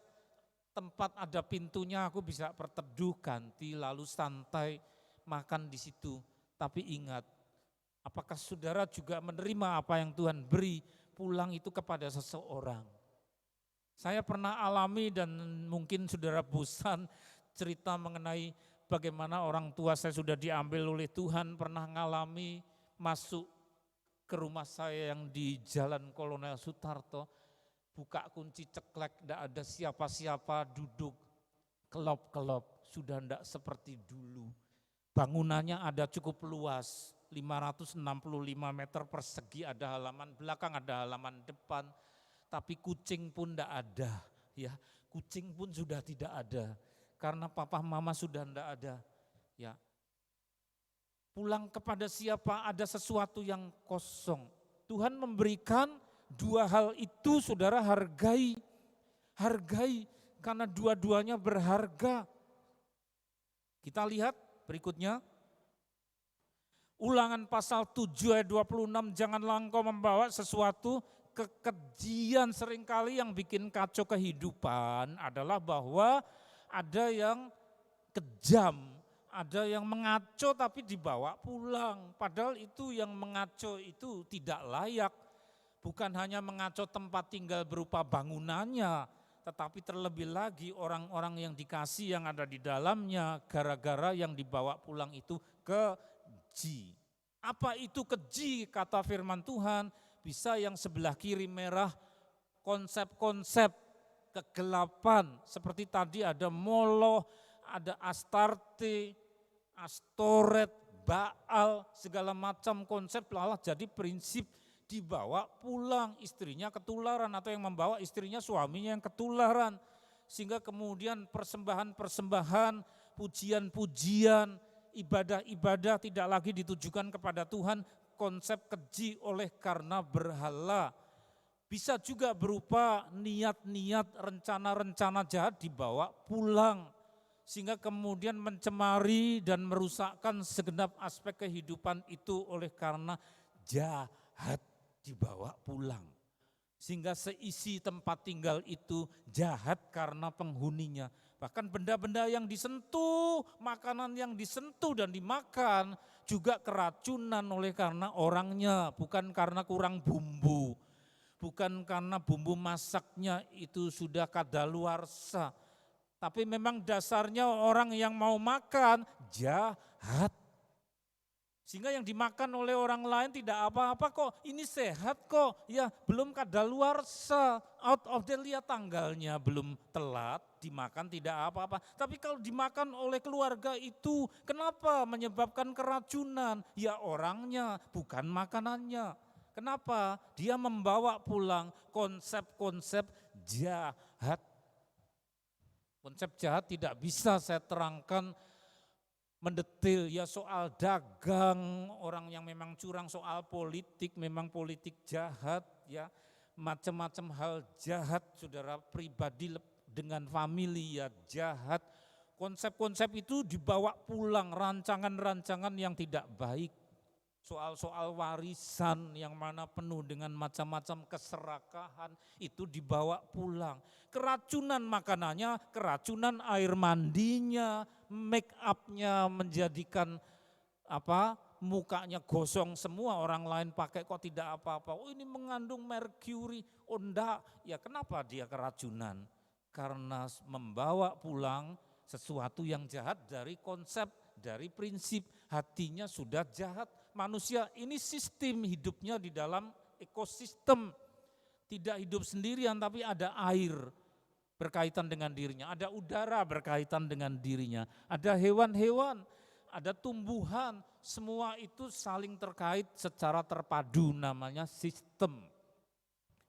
tempat ada pintunya, aku bisa berteduh, ganti, lalu santai, makan di situ. Tapi ingat, apakah saudara juga menerima apa yang Tuhan beri? Pulang itu kepada seseorang. Saya pernah alami dan mungkin saudara bosan cerita mengenai bagaimana orang tua saya sudah diambil oleh Tuhan, pernah ngalami masuk ke rumah saya yang di Jalan Kolonel Sutarto, buka kunci ceklek, tidak ada siapa-siapa, duduk kelop-kelop, sudah tidak seperti dulu. Bangunannya ada cukup luas, 565 meter persegi, ada halaman belakang, ada halaman depan, tapi kucing pun tidak ada, ya. Kucing pun sudah tidak ada, karena papa mama sudah tidak ada, ya. Pulang kepada siapa, ada sesuatu yang kosong. Tuhan memberikan dua hal itu, saudara, hargai. Hargai, karena dua-duanya berharga. Kita lihat berikutnya. Ulangan pasal 7 ayat 26, janganlah engkau membawa sesuatu kekejian. Seringkali yang bikin kacau kehidupan adalah bahwa ada yang kejam, ada yang mengaco tapi dibawa pulang. Padahal itu yang mengaco itu tidak layak. Bukan hanya mengaco tempat tinggal berupa bangunannya, tetapi terlebih lagi orang-orang yang dikasih yang ada di dalamnya, gara-gara yang dibawa pulang itu keji. Apa itu keji? Kata firman Tuhan, bisa yang sebelah kiri merah, konsep-konsep kegelapan. Seperti tadi ada Moloch, ada Astarte, Astoret, Baal, segala macam konsep lalah jadi prinsip dibawa pulang, istrinya ketularan atau yang membawa istrinya suaminya yang ketularan. Sehingga kemudian persembahan-persembahan, pujian-pujian, ibadah-ibadah tidak lagi ditujukan kepada Tuhan, konsep keji oleh karena berhala. Bisa juga berupa niat-niat, rencana-rencana jahat dibawa pulang. Sehingga kemudian mencemari dan merusakkan segenap aspek kehidupan itu oleh karena jahat dibawa pulang. Sehingga seisi tempat tinggal itu jahat karena penghuninya. Bahkan benda-benda yang disentuh, makanan yang disentuh dan dimakan juga keracunan oleh karena orangnya. Bukan karena kurang bumbu, bukan karena bumbu masaknya itu sudah kadaluarsa. Tapi memang dasarnya orang yang mau makan jahat. Sehingga yang dimakan oleh orang lain tidak apa-apa kok, ini sehat kok, ya belum kadaluarsa, out of the lihat tanggalnya belum telat, dimakan tidak apa-apa. Tapi kalau dimakan oleh keluarga itu, kenapa menyebabkan keracunan? Ya orangnya, bukan makanannya. Kenapa? Dia membawa pulang konsep-konsep jahat. Konsep jahat tidak bisa saya terangkan mendetail, ya soal dagang, orang yang memang curang, soal politik, memang politik jahat, ya macam-macam hal jahat, saudara pribadi dengan famili ya jahat. Konsep-konsep itu dibawa pulang, rancangan-rancangan yang tidak baik. Soal-soal warisan yang mana penuh dengan macam-macam keserakahan itu dibawa pulang. Keracunan makanannya, keracunan air mandinya, make upnya menjadikan mukanya gosong semua, orang lain pakai kok tidak apa-apa. Oh ini mengandung merkuri, oh enggak. Ya kenapa dia keracunan? Karena membawa pulang sesuatu yang jahat dari konsep, dari prinsip, hatinya sudah jahat. Manusia ini sistem hidupnya di dalam ekosistem. Tidak hidup sendirian tapi ada air berkaitan dengan dirinya, ada udara berkaitan dengan dirinya, ada hewan-hewan, ada tumbuhan, semua itu saling terkait secara terpadu, namanya sistem.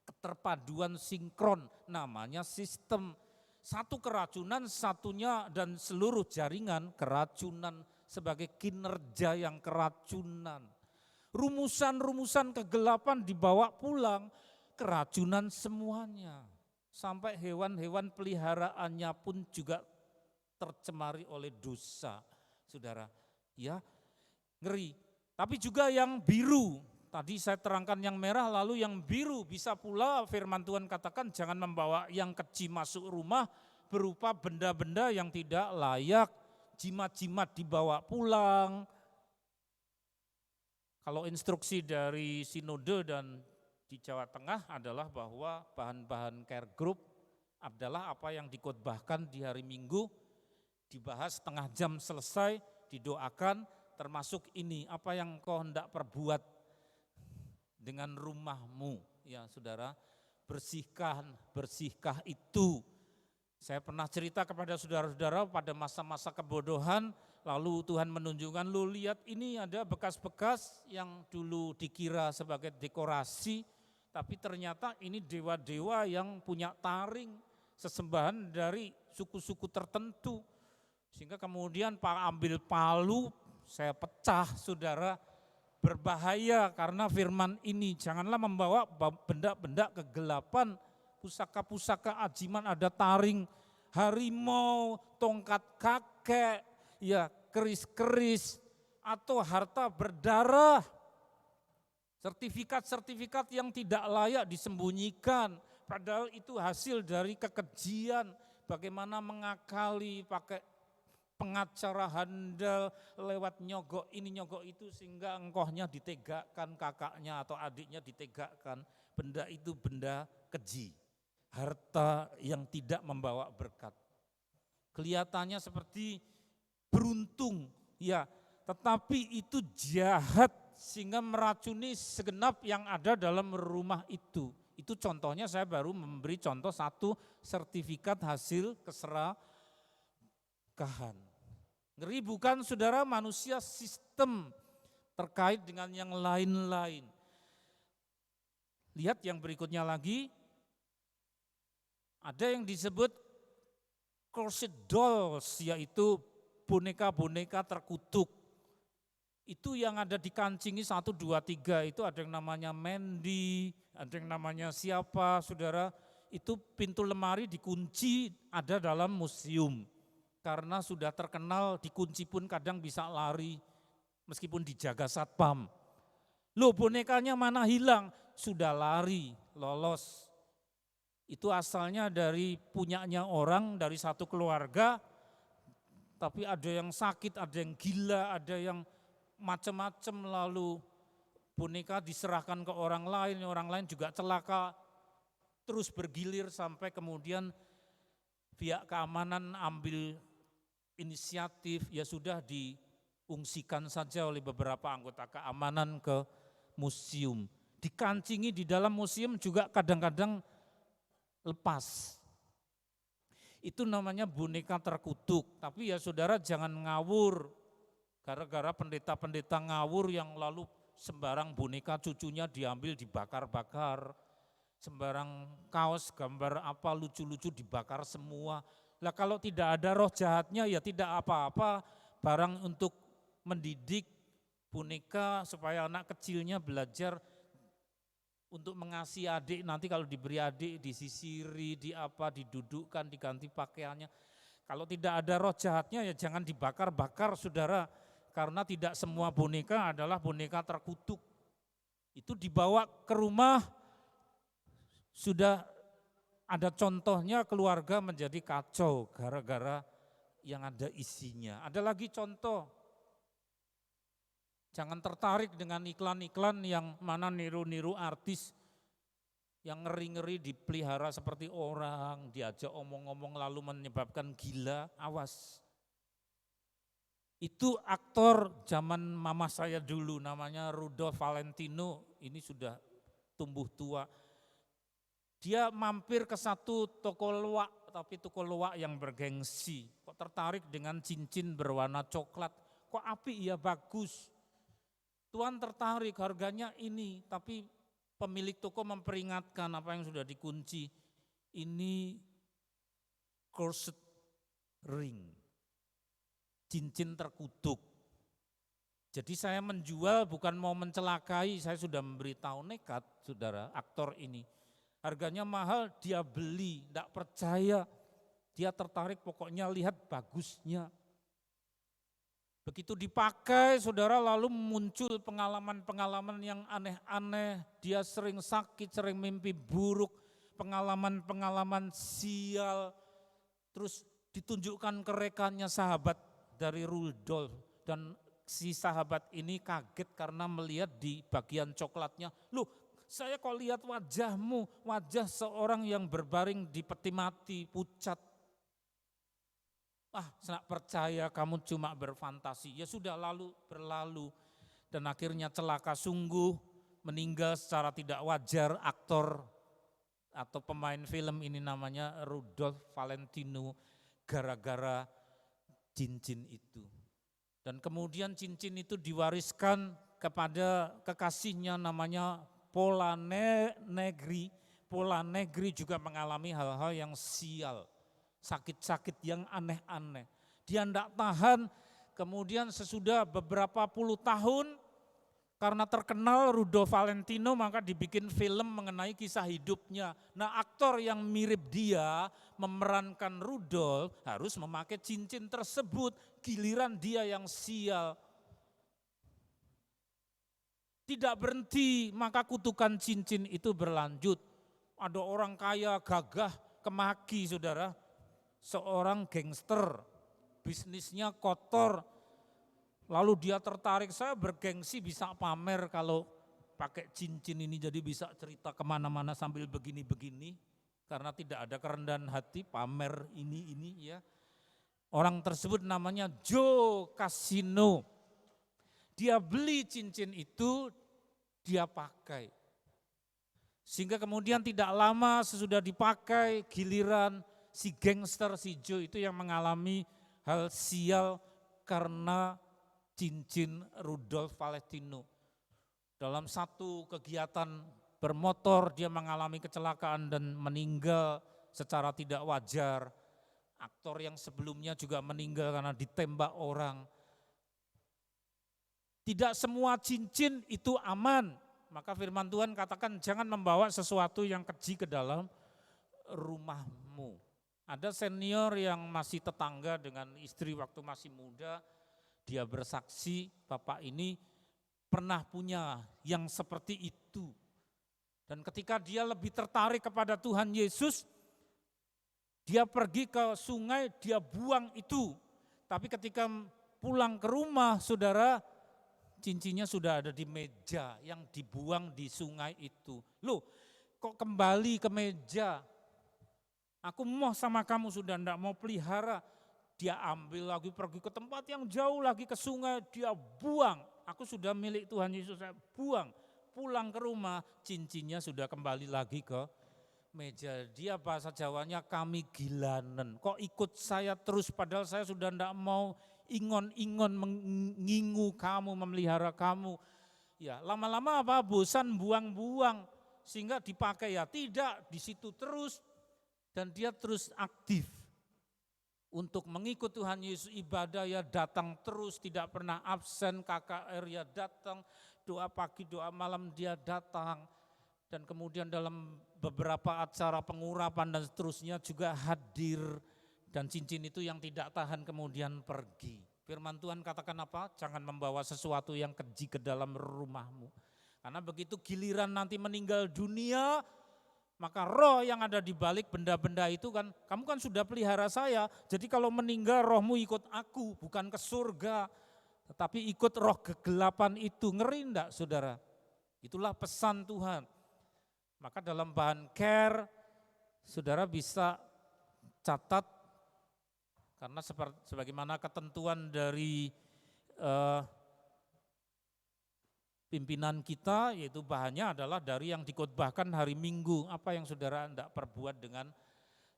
Keterpaduan sinkron namanya sistem. Satu keracunan, satunya dan seluruh jaringan keracunan sebagai kinerja yang keracunan. Rumusan-rumusan kegelapan dibawa pulang, keracunan semuanya. Sampai hewan-hewan peliharaannya pun juga tercemari oleh dosa. Saudara, ya ngeri. Tapi juga yang biru, tadi saya terangkan yang merah, lalu yang biru bisa pula firman Tuhan katakan jangan membawa yang keji masuk rumah berupa benda-benda yang tidak layak, jimat-jimat dibawa pulang. Kalau instruksi dari sinode dan di Jawa Tengah adalah bahwa bahan-bahan care group adalah apa yang dikhotbahkan di hari Minggu, dibahas setengah jam selesai, didoakan, termasuk ini apa yang kau hendak perbuat dengan rumahmu, ya saudara, bersihkah itu. Saya pernah cerita kepada saudara-saudara pada masa-masa kebodohan, lalu Tuhan menunjukkan, lu lihat ini ada bekas-bekas yang dulu dikira sebagai dekorasi, tapi ternyata ini dewa-dewa yang punya taring, sesembahan dari suku-suku tertentu. Sehingga kemudian Pak ambil palu, saya pecah saudara, berbahaya karena firman ini, janganlah membawa benda-benda kegelapan, pusaka-pusaka ajiman ada taring, harimau, tongkat kakek, ya keris-keris, atau harta berdarah, sertifikat-sertifikat yang tidak layak disembunyikan, padahal itu hasil dari kekejian, bagaimana mengakali pakai pengacara handal lewat nyogok ini nyogok itu sehingga engkohnya ditegakkan, kakaknya atau adiknya ditegakkan. Benda itu benda keji, harta yang tidak membawa berkat. Kelihatannya seperti beruntung, ya, tetapi itu jahat sehingga meracuni segenap yang ada dalam rumah itu. Itu contohnya, saya baru memberi contoh satu sertifikat hasil keserakahan. Ngeri bukan saudara, manusia sistem terkait dengan yang lain-lain. Lihat yang berikutnya lagi, ada yang disebut cursed dolls, yaitu boneka-boneka terkutuk. Itu yang ada di kancingi 1, 2, 3, itu ada yang namanya Mandy, ada yang namanya siapa saudara, itu pintu lemari dikunci ada dalam museum. Karena sudah terkenal, dikunci pun kadang bisa lari, meskipun dijaga satpam. Loh bonekanya mana hilang? Sudah lari, lolos. Itu asalnya dari punyanya orang, dari satu keluarga, tapi ada yang sakit, ada yang gila, ada yang macam-macam, lalu boneka diserahkan ke orang lain juga celaka, terus bergilir sampai kemudian pihak keamanan ambil inisiatif, ya sudah diungsikan saja oleh beberapa anggota keamanan ke museum. Dikancingi di dalam museum juga kadang-kadang lepas. Itu namanya boneka terkutuk. Tapi ya saudara jangan ngawur, gara-gara pendeta-pendeta ngawur yang lalu sembarang boneka cucunya diambil dibakar-bakar, sembarang kaos gambar apa lucu-lucu dibakar semua. Lah kalau tidak ada roh jahatnya ya tidak apa-apa, barang untuk mendidik boneka supaya anak kecilnya belajar untuk mengasihi adik, nanti kalau diberi adik disisiri, didudukkan, diganti pakaiannya. Kalau tidak ada roh jahatnya ya jangan dibakar-bakar saudara, karena tidak semua boneka adalah boneka terkutuk. Itu dibawa ke rumah, sudah ada contohnya keluarga menjadi kacau gara-gara yang ada isinya. Ada lagi contoh, Jangan tertarik dengan iklan-iklan yang mana niru-niru artis yang ngeri-ngeri dipelihara seperti orang, diajak omong-omong lalu menyebabkan gila, awas. Itu aktor zaman mama saya dulu, namanya Rudolf Valentino, ini sudah tumbuh tua. Dia mampir ke satu toko luwak, tapi toko luwak yang bergengsi. Kok tertarik dengan cincin berwarna coklat, kok apik ya, bagus. Tuhan tertarik, harganya ini, tapi pemilik toko memperingatkan apa yang sudah dikunci. Ini cursed ring, cincin terkutuk. Jadi saya menjual bukan mau mencelakai, saya sudah memberitahu, nekat saudara, aktor ini. Harganya mahal, dia beli, tidak percaya. Dia tertarik, pokoknya lihat bagusnya. Begitu dipakai, saudara, lalu muncul pengalaman-pengalaman yang aneh-aneh. Dia sering sakit, sering mimpi buruk, pengalaman-pengalaman sial. Terus ditunjukkan ke rekannya sahabat dari Rudolf. Dan si sahabat ini kaget karena melihat di bagian coklatnya, loh saya kok lihat wajahmu, wajah seorang yang berbaring di peti mati, pucat. Saya percaya kamu cuma berfantasi. Ya sudah, lalu berlalu. Dan akhirnya celaka sungguh, meninggal secara tidak wajar aktor atau pemain film ini namanya Rudolf Valentino gara-gara cincin itu. Dan kemudian cincin itu diwariskan kepada kekasihnya namanya Pola Negri. Pola Negri juga mengalami hal-hal yang sial. Sakit-sakit yang aneh-aneh. Dia tidak tahan, kemudian sesudah beberapa puluh tahun, karena terkenal Rudolf Valentino maka dibikin film mengenai kisah hidupnya. Nah, aktor yang mirip dia memerankan Rudolf harus memakai cincin tersebut, giliran dia yang sial. Tidak berhenti, maka kutukan cincin itu berlanjut. Ada orang kaya gagah kemaki, saudara. Seorang gangster, bisnisnya kotor, lalu dia tertarik, saya bergengsi bisa pamer kalau pakai cincin ini, jadi bisa cerita kemana-mana sambil begini-begini, karena tidak ada kerendahan hati, pamer ini ya. Orang tersebut namanya Joe Casino. Dia beli cincin itu, dia pakai. Sehingga kemudian tidak lama sesudah dipakai, giliran si gangster, si Joe itu yang mengalami hal sial karena cincin Rudolf Valentino. Dalam satu kegiatan bermotor dia mengalami kecelakaan dan meninggal secara tidak wajar. Aktor yang sebelumnya juga meninggal karena ditembak orang. Tidak semua cincin itu aman. Maka firman Tuhan katakan jangan membawa sesuatu yang keji ke dalam rumahmu. Ada senior yang masih tetangga dengan istri waktu masih muda, dia bersaksi bapak ini pernah punya yang seperti itu. Dan ketika dia lebih tertarik kepada Tuhan Yesus, dia pergi ke sungai, dia buang itu. Tapi ketika pulang ke rumah, saudara, cincinnya sudah ada di meja yang dibuang di sungai itu. Loh, kok kembali ke meja? Aku mau sama kamu, sudah tidak mau pelihara. Dia ambil lagi, pergi ke tempat yang jauh lagi ke sungai, dia buang. Aku sudah milik Tuhan Yesus, saya buang. Pulang ke rumah, cincinnya sudah kembali lagi ke meja. Dia bahasa Jawanya kami gilanen. Kok ikut saya terus padahal saya sudah tidak mau ingon-ingon mengingu kamu, memelihara kamu. Ya, lama-lama apa? Bosan buang-buang sehingga dipakai ya. Tidak, di situ terus. Dan dia terus aktif untuk mengikut Tuhan Yesus, ibadah ya datang terus, tidak pernah absen, KKR ya datang, doa pagi, doa malam dia datang. Dan kemudian dalam beberapa acara pengurapan dan seterusnya juga hadir. Dan cincin itu yang tidak tahan kemudian pergi. Firman Tuhan katakan apa? Jangan membawa sesuatu yang keji ke dalam rumahmu. Karena begitu giliran nanti meninggal dunia, maka roh yang ada di balik benda-benda itu kan, kamu kan sudah pelihara saya, jadi kalau meninggal rohmu ikut aku, bukan ke surga. tetapi ikut roh kegelapan itu. Ngeri enggak saudara? Itulah pesan Tuhan. Maka dalam bahan care, saudara bisa catat, karena sebagaimana ketentuan dari pimpinan kita, yaitu bahannya adalah dari yang dikhotbahkan hari Minggu. Apa yang saudara hendak perbuat dengan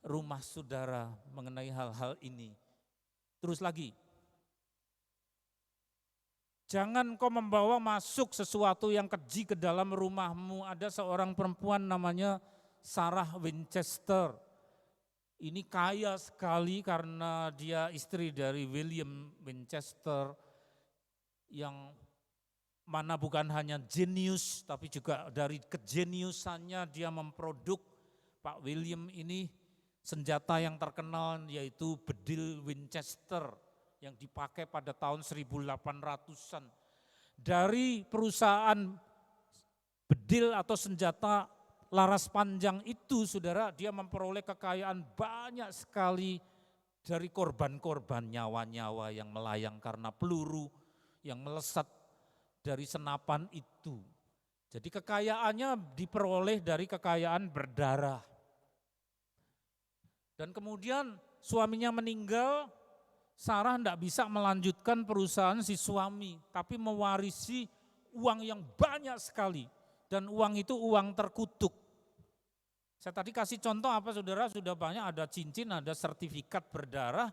rumah saudara mengenai hal-hal ini. Terus lagi, jangan kau membawa masuk sesuatu yang keji ke dalam rumahmu. Ada seorang perempuan namanya Sarah Winchester. Ini kaya sekali karena dia istri dari William Winchester yang mana bukan hanya jenius, tapi juga dari kejeniusannya dia memproduk, Pak William ini, senjata yang terkenal yaitu bedil Winchester yang dipakai pada tahun 1800-an. Dari perusahaan bedil atau senjata laras panjang itu, saudara, dia memperoleh kekayaan banyak sekali dari korban-korban, nyawa-nyawa yang melayang karena peluru yang melesat dari senapan itu. Jadi kekayaannya diperoleh dari kekayaan berdarah. Dan kemudian suaminya meninggal, Sarah tidak bisa melanjutkan perusahaan si suami, tapi mewarisi uang yang banyak sekali. Dan uang itu uang terkutuk. Saya tadi kasih contoh apa saudara, sudah banyak ada cincin, ada sertifikat berdarah.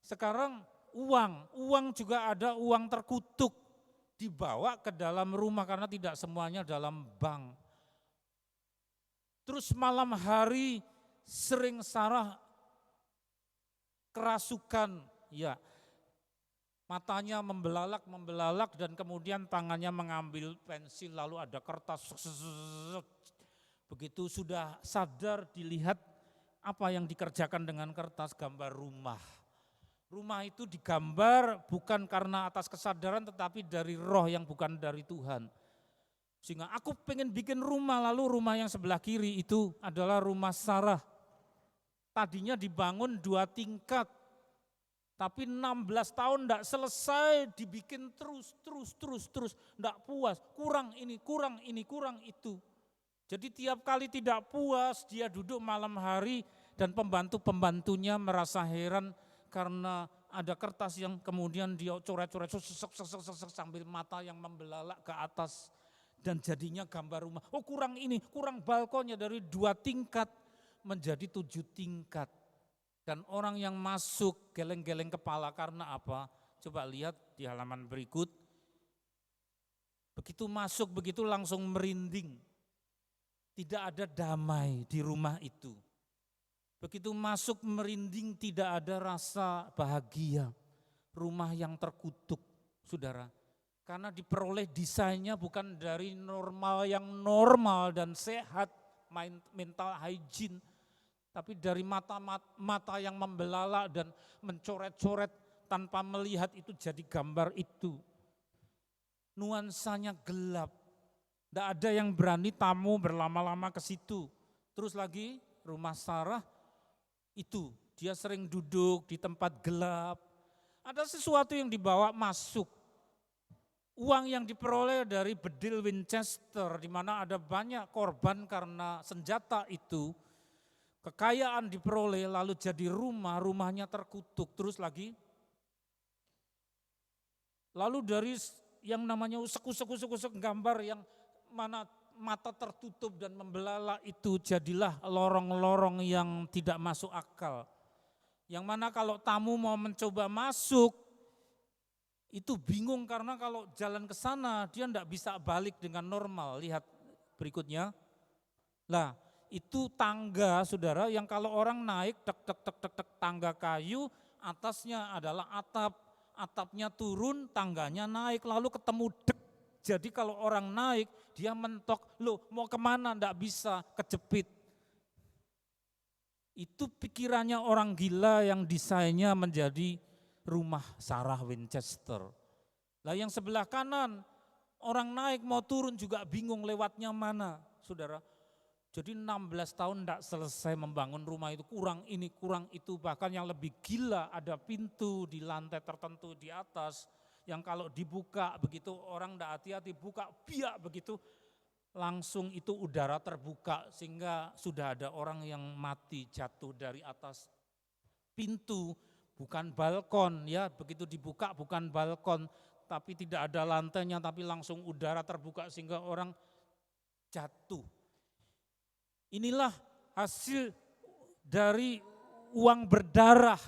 Sekarang uang juga ada uang terkutuk. Dibawa ke dalam rumah karena tidak semuanya dalam bank. Terus malam hari sering Sarah kerasukan, ya, matanya membelalak dan kemudian tangannya mengambil pensil lalu ada kertas. Begitu sudah sadar dilihat apa yang dikerjakan dengan kertas, gambar rumah. Rumah itu digambar bukan karena atas kesadaran tetapi dari roh yang bukan dari Tuhan. Sehingga aku pengen bikin rumah, lalu rumah yang sebelah kiri itu adalah rumah Sarah. Tadinya dibangun 2 tingkat, tapi 16 tahun enggak selesai, dibikin terus, enggak puas, kurang ini, kurang itu. Jadi tiap kali tidak puas, dia duduk malam hari dan pembantu-pembantunya merasa heran karena ada kertas yang kemudian dia coret-coret sambil mata yang membelalak ke atas dan jadinya gambar rumah. Oh kurang ini, kurang balkonnya dari 2 tingkat menjadi 7 tingkat. Dan orang yang masuk geleng-geleng kepala karena apa? Coba lihat di halaman berikut. Begitu masuk, begitu langsung merinding. Tidak ada damai di rumah itu. Begitu masuk merinding, tidak ada rasa bahagia. Rumah yang terkutuk, saudara. Karena diperoleh desainnya bukan dari normal yang normal dan sehat, mental hygiene. Tapi dari mata yang membelalak dan mencoret-coret tanpa melihat itu jadi gambar itu. Nuansanya gelap. Tidak ada yang berani tamu berlama-lama ke situ. Terus lagi rumah Sarah, itu dia sering duduk di tempat gelap. Ada sesuatu yang dibawa masuk. Uang yang diperoleh dari bedil Winchester di mana ada banyak korban karena senjata itu. Kekayaan diperoleh lalu jadi rumahnya terkutuk. Terus lagi. Lalu dari yang namanya usek gambar yang mana mata tertutup dan membelalak itu jadilah lorong-lorong yang tidak masuk akal. Yang mana kalau tamu mau mencoba masuk, itu bingung karena kalau jalan ke sana dia tidak bisa balik dengan normal. Lihat berikutnya. Lah itu tangga saudara yang kalau orang naik tek tangga kayu, atasnya adalah atapnya turun, tangganya naik lalu ketemu dek. Jadi kalau orang naik, dia mentok, loh mau kemana, enggak bisa, kejepit. Itu pikirannya orang gila yang desainnya menjadi rumah Sarah Winchester. Lah yang sebelah kanan, orang naik mau turun juga bingung lewatnya mana, saudara. Jadi 16 tahun enggak selesai membangun rumah itu, kurang ini, kurang itu, bahkan yang lebih gila ada pintu di lantai tertentu di atas. yang kalau dibuka begitu orang tidak hati-hati buka biak begitu langsung itu udara terbuka sehingga sudah ada orang yang mati jatuh dari atas pintu, bukan balkon ya, begitu dibuka bukan balkon tapi tidak ada lantainya tapi langsung udara terbuka sehingga orang jatuh. Inilah hasil dari uang berdarah.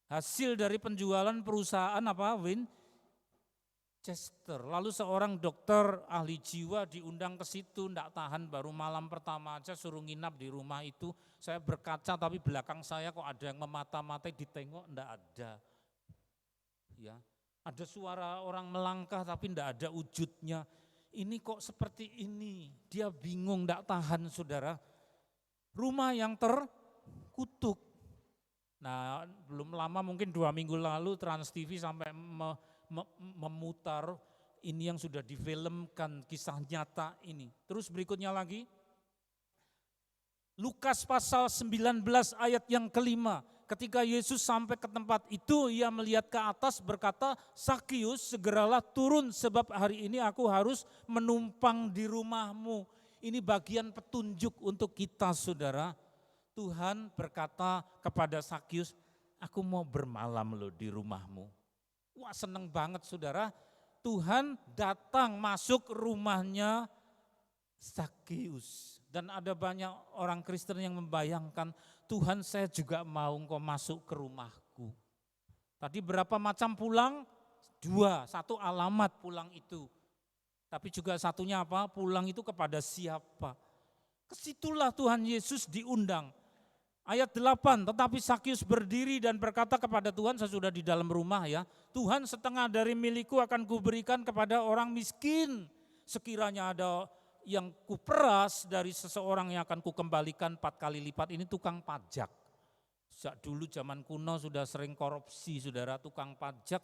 Hasil dari penjualan perusahaan Winchester. Lalu seorang dokter ahli jiwa diundang ke situ, tidak tahan baru malam pertama aja suruh nginap di rumah itu. Saya berkaca tapi belakang saya kok ada yang memata-matai, ditengok tidak ada. Ya, ada suara orang melangkah tapi tidak ada wujudnya. Ini kok seperti ini, dia bingung tidak tahan saudara. Rumah yang terkutuk. Nah belum lama mungkin 2 minggu lalu Trans TV sampai memutar ini yang sudah difilmkan kisah nyata ini. Terus berikutnya lagi, Lukas pasal 19 ayat yang kelima. Ketika Yesus sampai ke tempat itu, ia melihat ke atas berkata, Sakius segeralah turun sebab hari ini aku harus menumpang di rumahmu. Ini bagian petunjuk untuk kita saudara. Tuhan berkata kepada Sakius, aku mau bermalam loh di rumahmu. Wah seneng banget saudara, Tuhan datang masuk rumahnya Sakius. Dan ada banyak orang Kristen yang membayangkan, Tuhan saya juga mau engkau masuk ke rumahku. Tadi berapa macam pulang? 2, 1 alamat pulang itu. Tapi juga satunya apa? Pulang itu kepada siapa? Kesitulah Tuhan Yesus diundang. Ayat 8, tetapi Sakius berdiri dan berkata kepada Tuhan, saya sudah di dalam rumah ya, Tuhan setengah dari milikku akan kuberikan kepada orang miskin. Sekiranya ada yang kuperas dari seseorang yang akan kukembalikan 4 kali lipat. Ini tukang pajak. Sejak dulu zaman kuno sudah sering korupsi saudara, tukang pajak.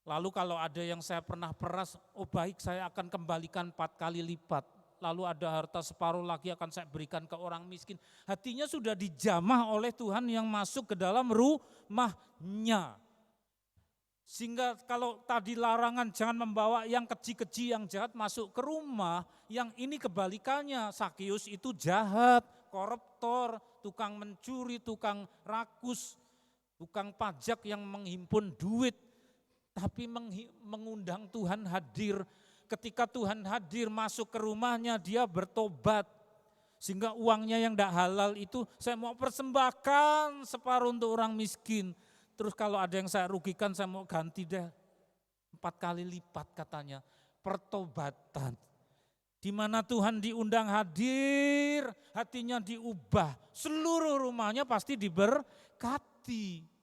Lalu kalau ada yang saya pernah peras, oh baik saya akan kembalikan 4 kali lipat. Lalu ada harta separuh lagi akan saya berikan ke orang miskin. Hatinya sudah dijamah oleh Tuhan yang masuk ke dalam rumahnya. Sehingga kalau tadi larangan jangan membawa yang keji-keji yang jahat masuk ke rumah, yang ini kebalikannya. Sakius itu jahat, koruptor, tukang mencuri, tukang rakus, tukang pajak yang menghimpun duit. Tapi mengundang Tuhan hadir. Ketika Tuhan hadir masuk ke rumahnya, dia bertobat. Sehingga uangnya yang tidak halal itu saya mau persembahkan separuh untuk orang miskin. Terus kalau ada yang saya rugikan saya mau ganti deh 4 kali lipat katanya. Pertobatan. Di mana Tuhan diundang hadir, hatinya diubah. Seluruh rumahnya pasti diberkati.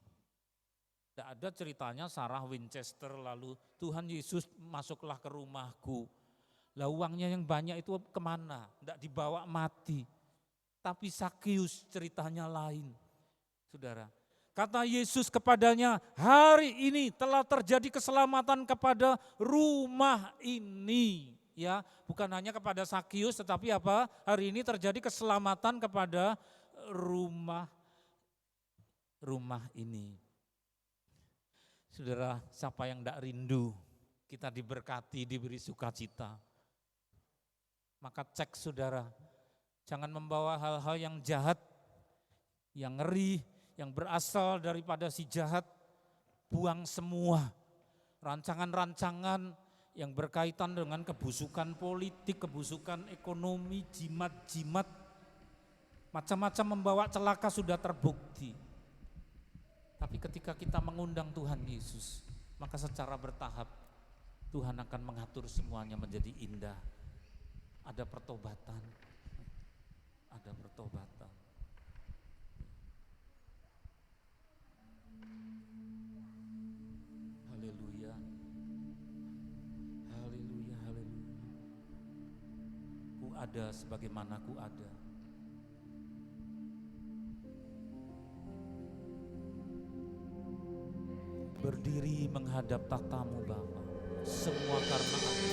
Tidak ada ceritanya Sarah Winchester lalu Tuhan Yesus masuklah ke rumahku. Lah uangnya yang banyak itu kemana? Tidak dibawa mati. Tapi Sakius ceritanya lain. Saudara, kata Yesus kepadanya, hari ini telah terjadi keselamatan kepada rumah ini. Ya, bukan hanya kepada Sakius tetapi apa? Hari ini terjadi keselamatan kepada rumah ini. Saudara, siapa yang tidak rindu kita diberkati, diberi sukacita. Maka cek saudara, jangan membawa hal-hal yang jahat, yang ngeri, yang berasal daripada si jahat. Buang semua rancangan-rancangan yang berkaitan dengan kebusukan politik, kebusukan ekonomi, jimat-jimat. Macam-macam membawa celaka sudah terbukti. Tapi ketika kita mengundang Tuhan Yesus, maka secara bertahap Tuhan akan mengatur semuanya menjadi indah. Ada pertobatan, ada pertobatan. Haleluya, haleluya, haleluya. Ku ada sebagaimana ku ada. Berdiri menghadap tatamu Bapa, semua karena Aku.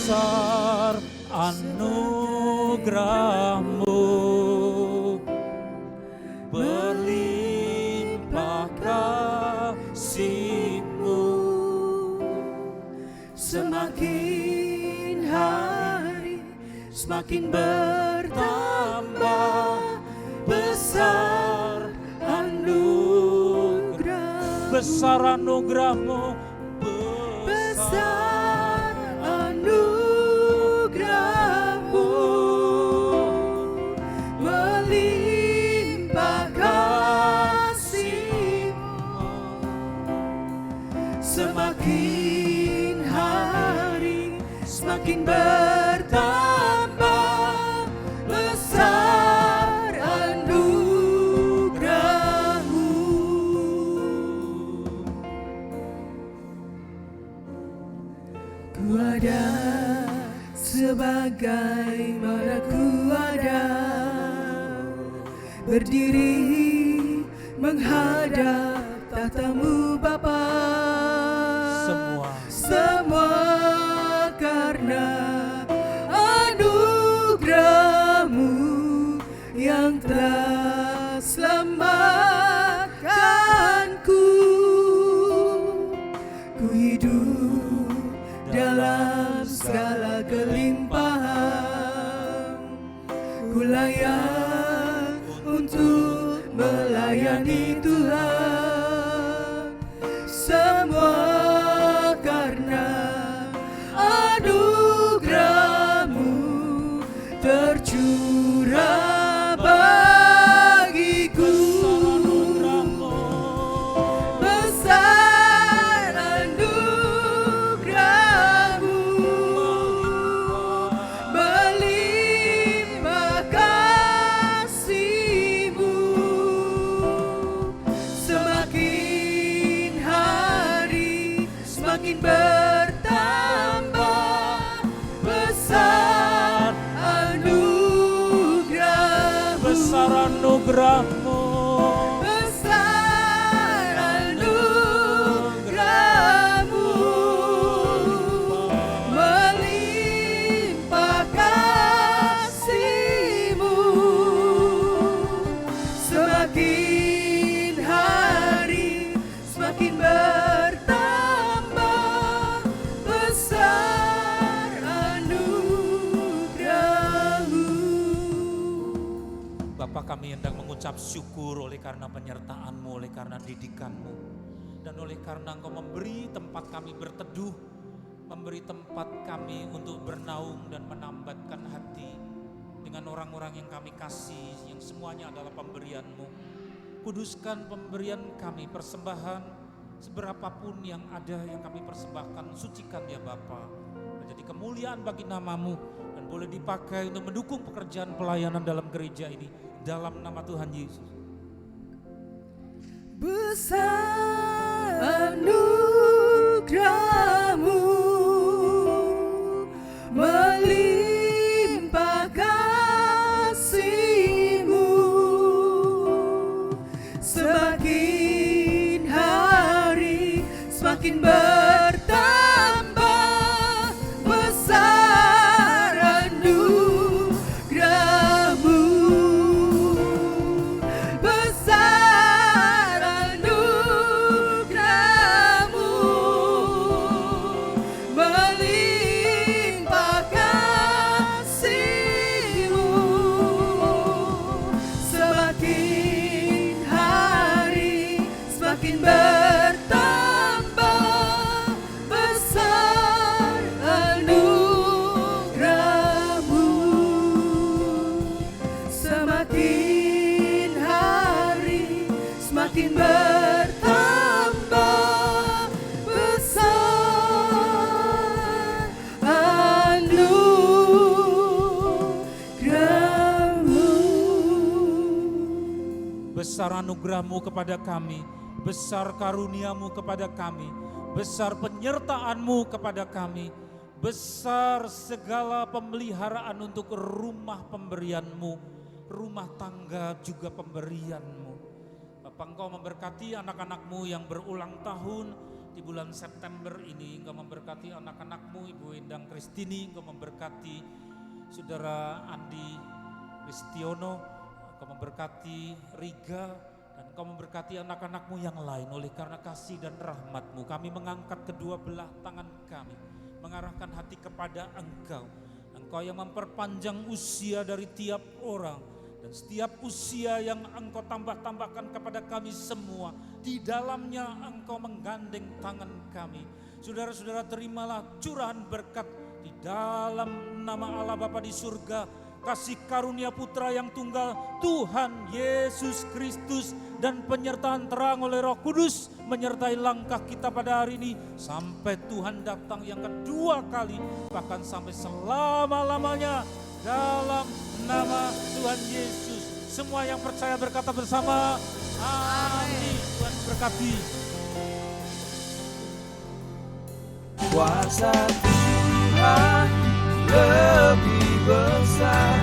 besar anugerah-Mu, berlimpah kasih-Mu. Semakin hari semakin bertambah besar anugerah, besar anugerah-Mu, besar anugerah-Mu, melimpah kasih-Mu. Semakin hari semakin bertambah besar anugerah-Mu. Ku ada sebagaimana ku ada, berdiri menghadap tahta-Mu Bapa. Semua karena anugerah-Mu yang telah selamatkanku. Ku hidup dalam segala kelimpahan, ku layak untuk melayani Tuhan. Semua karena anugerah-Mu tercurah bagiku. Besar anugerah-Mu, berlimpah kasih-Mu. Semakin hari semakin bertambah besar anugerah-Mu, besar anugerah-Mu, besar anugerah-Mu, melimpah kasih-Mu. Semakin hari semakin bertambah besar anugerah-Mu. Bapa, kami hendak mengucap syukur oleh karena penyertaan-Mu, oleh karena didikan-Mu, dan oleh karena Engkau memberi tempat kami berteduh, memberi tempat kami untuk bernaung dan menambatkan hati dengan orang-orang yang kami kasih, yang semuanya adalah pemberian-Mu. Kuduskan pemberian kami, persembahan seberapapun yang ada yang kami persembahkan, sucikan ya Bapa, menjadi kemuliaan bagi nama-Mu, dan boleh dipakai untuk mendukung pekerjaan pelayanan dalam gereja ini, dalam nama Tuhan Yesus. Besar anugerah-Mu, melimpah kasih-Mu. Semakin hari semakin bertambah besar anugerah-Mu, besar anugerah-Mu, melimpah kasih-Mu. Semakin hari semakin bertambah besar anugerah-Mu. Semakin hari semakin bertambah besar anugerah-Mu. Besar anugerah-Mu kepada kami, besar karunia-Mu kepada kami, besar penyertaan-Mu kepada kami, besar segala pemeliharaan untuk rumah pemberian-Mu, rumah tangga juga pemberian-Mu. Bapa, Engkau memberkati anak-anak-Mu yang berulang tahun, di bulan September ini Engkau memberkati anak-anak-Mu, Ibu Endang Kristini, Engkau memberkati Saudara Andi Ristiono, Engkau memberkati Riga, dan Engkau memberkati anak-anak-Mu yang lain. Oleh karena kasih dan rahmat-Mu, kami mengangkat kedua belah tangan kami, mengarahkan hati kepada Engkau. Engkau yang memperpanjang usia dari tiap orang, dan setiap usia yang Engkau tambah-tambahkan kepada kami semua, di dalamnya Engkau menggandeng tangan kami. Saudara-saudara, terimalah curahan berkat di dalam nama Allah Bapa di surga, kasih karunia Putra yang tunggal Tuhan Yesus Kristus, dan penyertaan terang oleh Roh Kudus menyertai langkah kita pada hari ini sampai Tuhan datang yang kedua kali, bahkan sampai selama-lamanya, dalam nama Tuhan Yesus. Semua yang percaya berkata bersama, amin. Tuhan berkati. Kuasa Tuhan lebih besar.